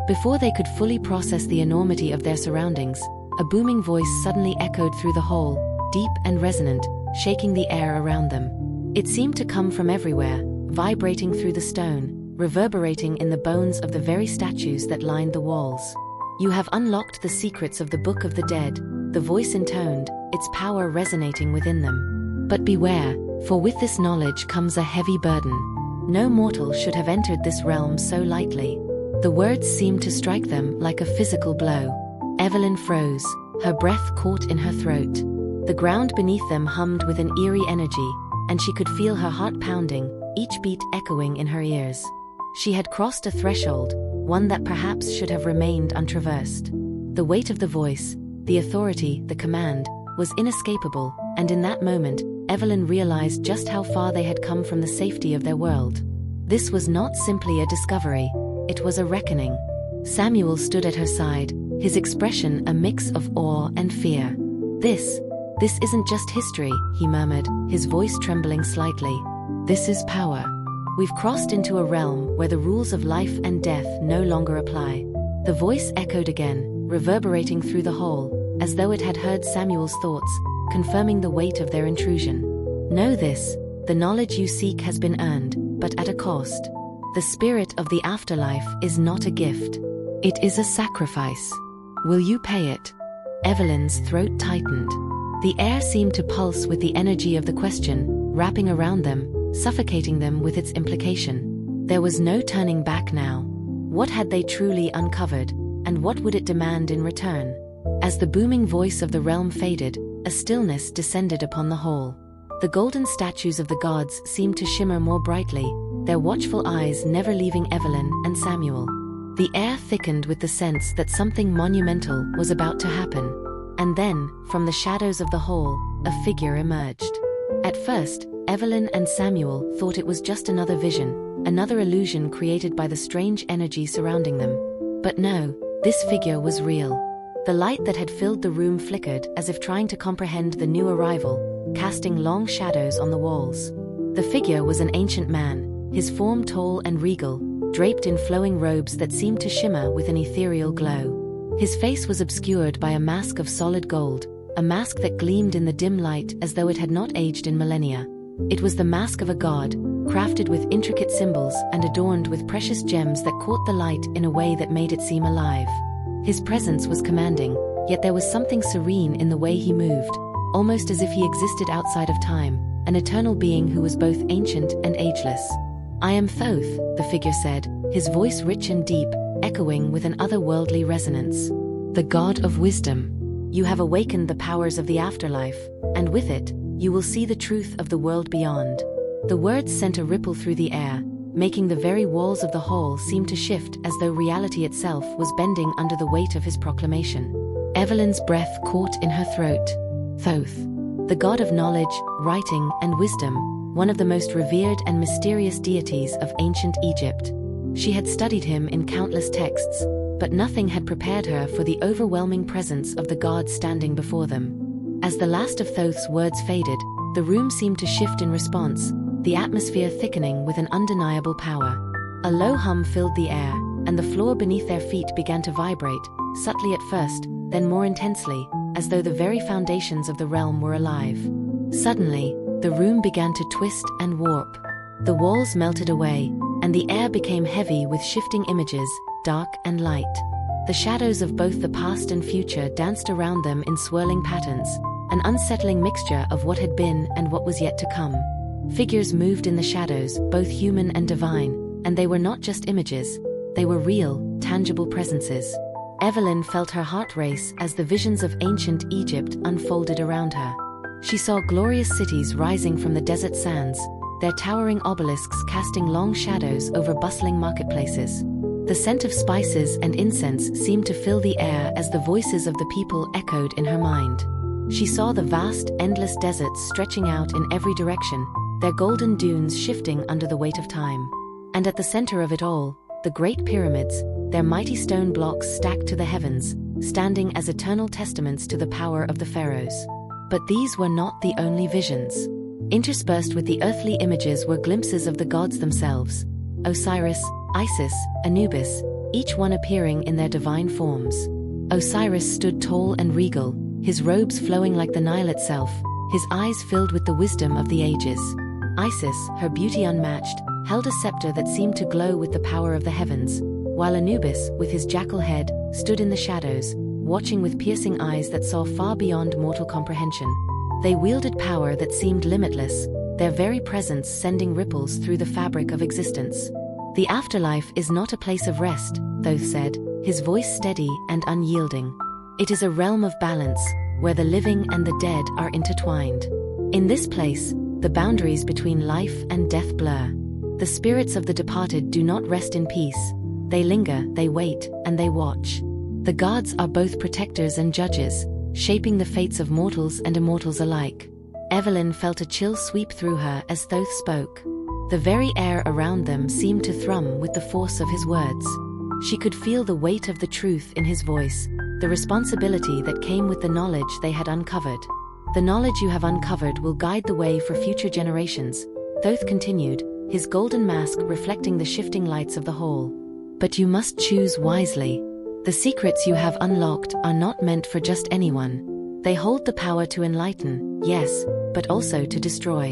Before they could fully process the enormity of their surroundings, a booming voice suddenly echoed through the hall, deep and resonant, shaking the air around them. It seemed to come from everywhere, vibrating through the stone, reverberating in the bones of the very statues that lined the walls. "You have unlocked the secrets of the Book of the Dead," the voice intoned, its power resonating within them. "But beware, for with this knowledge comes a heavy burden. No mortal should have entered this realm so lightly." The words seemed to strike them like a physical blow. Evelyn froze, her breath caught in her throat. The ground beneath them hummed with an eerie energy, and she could feel her heart pounding, each beat echoing in her ears. She had crossed a threshold, one that perhaps should have remained untraversed. The weight of the voice, the authority, the command, was inescapable, and in that moment, Evelyn realized just how far they had come from the safety of their world. This was not simply a discovery, it was a reckoning. Samuel stood at her side, his expression a mix of awe and fear. This isn't just history," he murmured, his voice trembling slightly. "This is power. We've crossed into a realm where the rules of life and death no longer apply." The voice echoed again, reverberating through the hall, as though it had heard Samuel's thoughts, confirming the weight of their intrusion. "Know this, the knowledge you seek has been earned, but at a cost. The spirit of the afterlife is not a gift. It is a sacrifice. Will you pay it?" Evelyn's throat tightened. The air seemed to pulse with the energy of the question, wrapping around them, suffocating them with its implication. There was no turning back now. What had they truly uncovered, and what would it demand in return? As the booming voice of the realm faded, a stillness descended upon the hall. The golden statues of the gods seemed to shimmer more brightly, their watchful eyes never leaving Evelyn and Samuel. The air thickened with the sense that something monumental was about to happen. And then, from the shadows of the hall, a figure emerged. At first, Evelyn and Samuel thought it was just another vision, another illusion created by the strange energy surrounding them. But no, this figure was real. The light that had filled the room flickered as if trying to comprehend the new arrival, casting long shadows on the walls. The figure was an ancient man, his form tall and regal, draped in flowing robes that seemed to shimmer with an ethereal glow. His face was obscured by a mask of solid gold, a mask that gleamed in the dim light as though it had not aged in millennia. It was the mask of a god, crafted with intricate symbols and adorned with precious gems that caught the light in a way that made it seem alive. His presence was commanding, yet there was something serene in the way he moved, almost as if he existed outside of time, an eternal being who was both ancient and ageless. "I am Thoth," the figure said, his voice rich and deep, echoing with an otherworldly resonance. "The god of wisdom. You have awakened the powers of the afterlife, and with it, you will see the truth of the world beyond." The words sent a ripple through the air, making the very walls of the hall seem to shift as though reality itself was bending under the weight of his proclamation. Evelyn's breath caught in her throat. Thoth, the god of knowledge, writing, and wisdom, one of the most revered and mysterious deities of ancient Egypt. She had studied him in countless texts, but nothing had prepared her for the overwhelming presence of the god standing before them. As the last of Thoth's words faded, the room seemed to shift in response, the atmosphere thickening with an undeniable power. A low hum filled the air, and the floor beneath their feet began to vibrate, subtly at first, then more intensely, as though the very foundations of the realm were alive. Suddenly, the room began to twist and warp. The walls melted away, and the air became heavy with shifting images, dark and light. The shadows of both the past and future danced around them in swirling patterns, an unsettling mixture of what had been and what was yet to come. Figures moved in the shadows, both human and divine, and they were not just images, they were real, tangible presences. Evelyn felt her heart race as the visions of ancient Egypt unfolded around her. She saw glorious cities rising from the desert sands, their towering obelisks casting long shadows over bustling marketplaces. The scent of spices and incense seemed to fill the air as the voices of the people echoed in her mind. She saw the vast, endless deserts stretching out in every direction, their golden dunes shifting under the weight of time. And at the center of it all, the Great Pyramids, their mighty stone blocks stacked to the heavens, standing as eternal testaments to the power of the pharaohs. But these were not the only visions. Interspersed with the earthly images were glimpses of the gods themselves: Osiris, Isis, Anubis, each one appearing in their divine forms. Osiris stood tall and regal, his robes flowing like the Nile itself, his eyes filled with the wisdom of the ages. Isis, her beauty unmatched, held a scepter that seemed to glow with the power of the heavens, while Anubis, with his jackal head, stood in the shadows, watching with piercing eyes that saw far beyond mortal comprehension. They wielded power that seemed limitless, their very presence sending ripples through the fabric of existence. The afterlife is not a place of rest, Thoth said, his voice steady and unyielding. It is a realm of balance, where the living and the dead are intertwined. In this place, the boundaries between life and death blur. The spirits of the departed do not rest in peace. They linger, they wait, and they watch. The gods are both protectors and judges, shaping the fates of mortals and immortals alike. Evelyn felt a chill sweep through her as Thoth spoke. The very air around them seemed to thrum with the force of his words. She could feel the weight of the truth in his voice, the responsibility that came with the knowledge they had uncovered. The knowledge you have uncovered will guide the way for future generations, Thoth continued, his golden mask reflecting the shifting lights of the hall. But you must choose wisely. The secrets you have unlocked are not meant for just anyone. They hold the power to enlighten, yes, but also to destroy.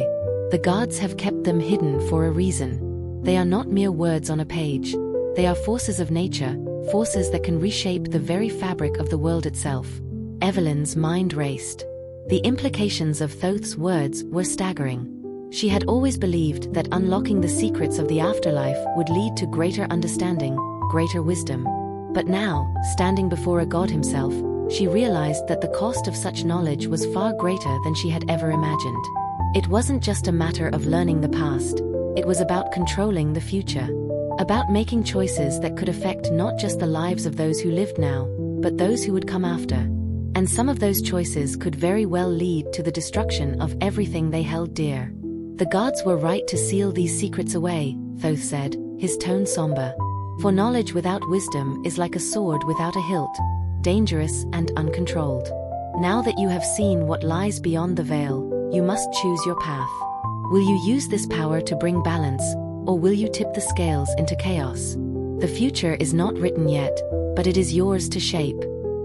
The gods have kept them hidden for a reason. They are not mere words on a page. They are forces of nature, forces that can reshape the very fabric of the world itself. Evelyn's mind raced. The implications of Thoth's words were staggering. She had always believed that unlocking the secrets of the afterlife would lead to greater understanding, greater wisdom. But now, standing before a god himself, she realized that the cost of such knowledge was far greater than she had ever imagined. It wasn't just a matter of learning the past. It was about controlling the future. About making choices that could affect not just the lives of those who lived now, but those who would come after. And some of those choices could very well lead to the destruction of everything they held dear. The gods were right to seal these secrets away, Thoth said, his tone somber. For knowledge without wisdom is like a sword without a hilt, dangerous and uncontrolled. Now that you have seen what lies beyond the veil, you must choose your path. Will you use this power to bring balance, or will you tip the scales into chaos? The future is not written yet, but it is yours to shape.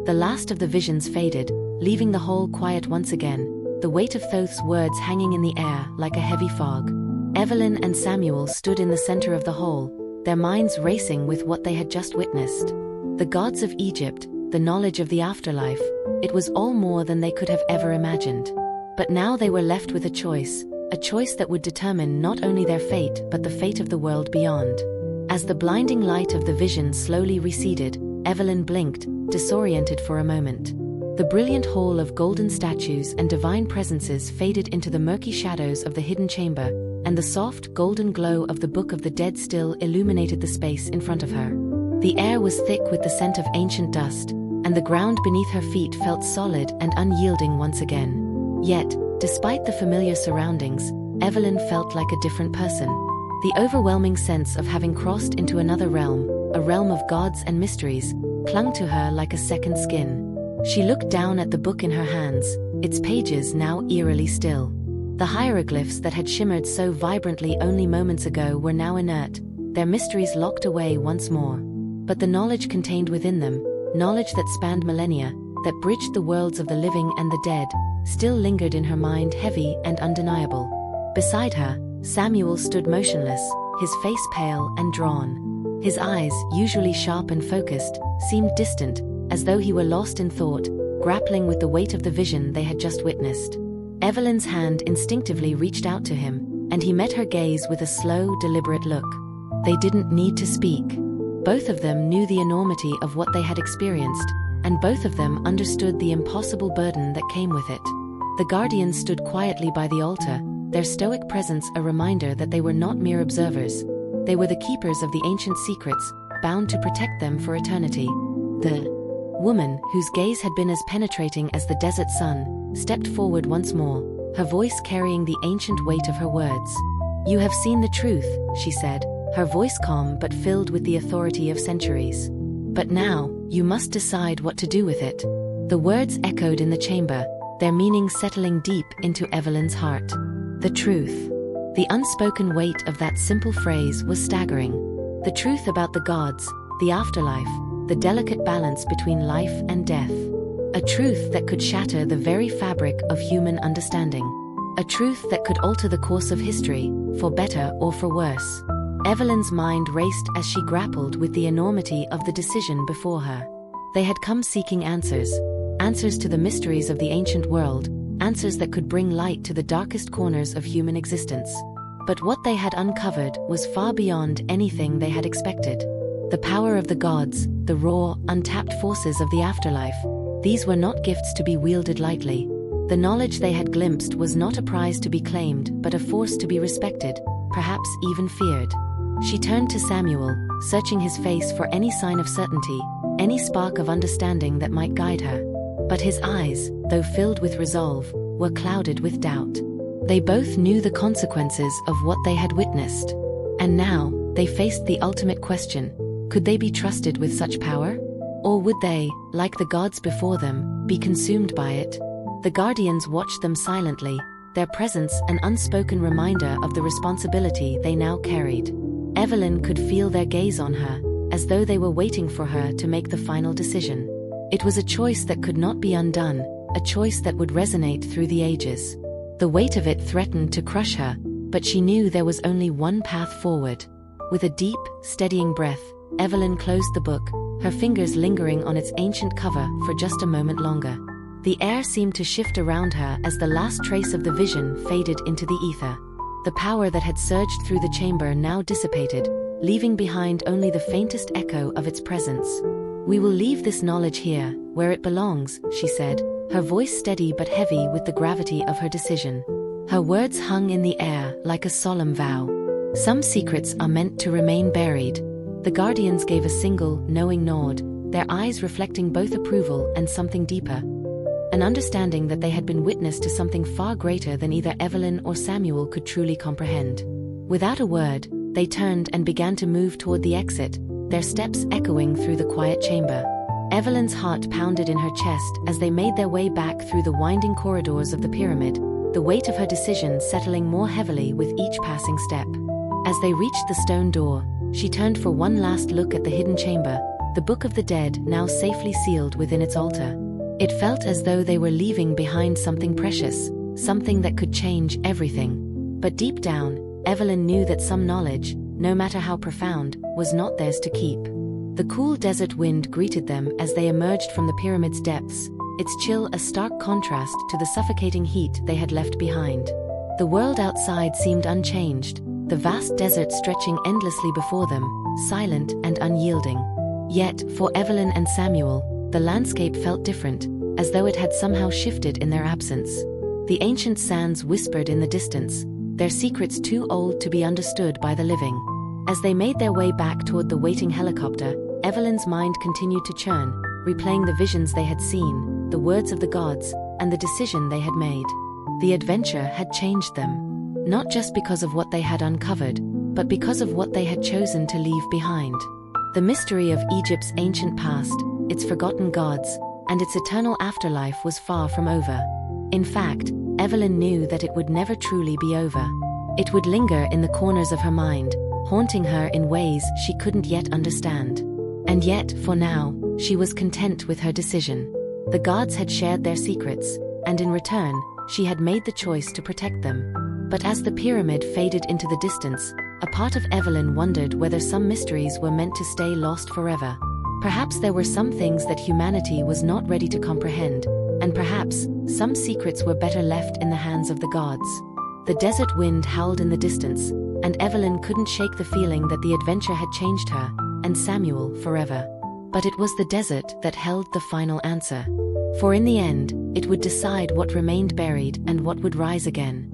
The last of the visions faded, leaving the hall quiet once again, the weight of Thoth's words hanging in the air like a heavy fog. Evelyn and Samuel stood in the center of the hall, their minds racing with what they had just witnessed. The gods of Egypt, the knowledge of the afterlife, it was all more than they could have ever imagined. But now they were left with a choice that would determine not only their fate but the fate of the world beyond. As the blinding light of the vision slowly receded, Evelyn blinked, disoriented for a moment. The brilliant hall of golden statues and divine presences faded into the murky shadows of the hidden chamber, and the soft, golden glow of the Book of the Dead still illuminated the space in front of her. The air was thick with the scent of ancient dust, and the ground beneath her feet felt solid and unyielding once again. Yet, despite the familiar surroundings, Evelyn felt like a different person. The overwhelming sense of having crossed into another realm, a realm of gods and mysteries, clung to her like a second skin. She looked down at the book in her hands, its pages now eerily still. The hieroglyphs that had shimmered so vibrantly only moments ago were now inert, their mysteries locked away once more. But the knowledge contained within them, knowledge that spanned millennia, that bridged the worlds of the living and the dead, still lingered in her mind, heavy and undeniable. Beside her, Samuel stood motionless, his face pale and drawn. His eyes, usually sharp and focused, seemed distant, as though he were lost in thought, grappling with the weight of the vision they had just witnessed. Evelyn's hand instinctively reached out to him, and he met her gaze with a slow, deliberate look. They didn't need to speak. Both of them knew the enormity of what they had experienced, and both of them understood the impossible burden that came with it. The guardians stood quietly by the altar, their stoic presence a reminder that they were not mere observers. They were the keepers of the ancient secrets, bound to protect them for eternity. The woman, whose gaze had been as penetrating as the desert sun, stepped forward once more, her voice carrying the ancient weight of her words. "You have seen the truth," she said, her voice calm but filled with the authority of centuries. But now, you must decide what to do with it." The words echoed in the chamber, their meaning settling deep into Evelyn's heart. The truth. The unspoken weight of that simple phrase was staggering. The truth about the gods, the afterlife, the delicate balance between life and death. A truth that could shatter the very fabric of human understanding. A truth that could alter the course of history, for better or for worse. Evelyn's mind raced as she grappled with the enormity of the decision before her. They had come seeking answers. Answers to the mysteries of the ancient world, answers that could bring light to the darkest corners of human existence. But what they had uncovered was far beyond anything they had expected. The power of the gods, the raw, untapped forces of the afterlife. These were not gifts to be wielded lightly. The knowledge they had glimpsed was not a prize to be claimed, but a force to be respected, perhaps even feared. She turned to Samuel, searching his face for any sign of certainty, any spark of understanding that might guide her. But his eyes, though filled with resolve, were clouded with doubt. They both knew the consequences of what they had witnessed. And now, they faced the ultimate question: could they be trusted with such power? Or would they, like the gods before them, be consumed by it? The guardians watched them silently, their presence an unspoken reminder of the responsibility they now carried. Evelyn could feel their gaze on her, as though they were waiting for her to make the final decision. It was a choice that could not be undone, a choice that would resonate through the ages. The weight of it threatened to crush her, but she knew there was only one path forward. With a deep, steadying breath, Evelyn closed the book, her fingers lingering on its ancient cover for just a moment longer. The air seemed to shift around her as the last trace of the vision faded into the ether. The power that had surged through the chamber now dissipated, leaving behind only the faintest echo of its presence. "We will leave this knowledge here, where it belongs," she said, her voice steady but heavy with the gravity of her decision. Her words hung in the air like a solemn vow. Some secrets are meant to remain buried. The guardians gave a single, knowing nod, their eyes reflecting both approval and something deeper. An understanding that they had been witness to something far greater than either Evelyn or Samuel could truly comprehend. Without a word, they turned and began to move toward the exit, their steps echoing through the quiet chamber. Evelyn's heart pounded in her chest as they made their way back through the winding corridors of the pyramid, the weight of her decision settling more heavily with each passing step. As they reached the stone door, she turned for one last look at the hidden chamber, the Book of the Dead now safely sealed within its altar. It felt as though they were leaving behind something precious, something that could change everything. But deep down, Evelyn knew that some knowledge, no matter how profound, was not theirs to keep. The cool desert wind greeted them as they emerged from the pyramid's depths, its chill a stark contrast to the suffocating heat they had left behind. The world outside seemed unchanged, the vast desert stretching endlessly before them, silent and unyielding. Yet, for Evelyn and Samuel, the landscape felt different, as though it had somehow shifted in their absence. The ancient sands whispered in the distance, their secrets too old to be understood by the living. As they made their way back toward the waiting helicopter, Evelyn's mind continued to churn, replaying the visions they had seen, the words of the gods, and the decision they had made. The adventure had changed them. Not just because of what they had uncovered, but because of what they had chosen to leave behind. The mystery of Egypt's ancient past, its forgotten gods, and its eternal afterlife was far from over. In fact, Evelyn knew that it would never truly be over. It would linger in the corners of her mind, haunting her in ways she couldn't yet understand. And yet, for now, she was content with her decision. The gods had shared their secrets, and in return, she had made the choice to protect them. But as the pyramid faded into the distance, a part of Evelyn wondered whether some mysteries were meant to stay lost forever. Perhaps there were some things that humanity was not ready to comprehend, and perhaps some secrets were better left in the hands of the gods. The desert wind howled in the distance, and Evelyn couldn't shake the feeling that the adventure had changed her, and Samuel, forever. But it was the desert that held the final answer. For in the end, it would decide what remained buried and what would rise again.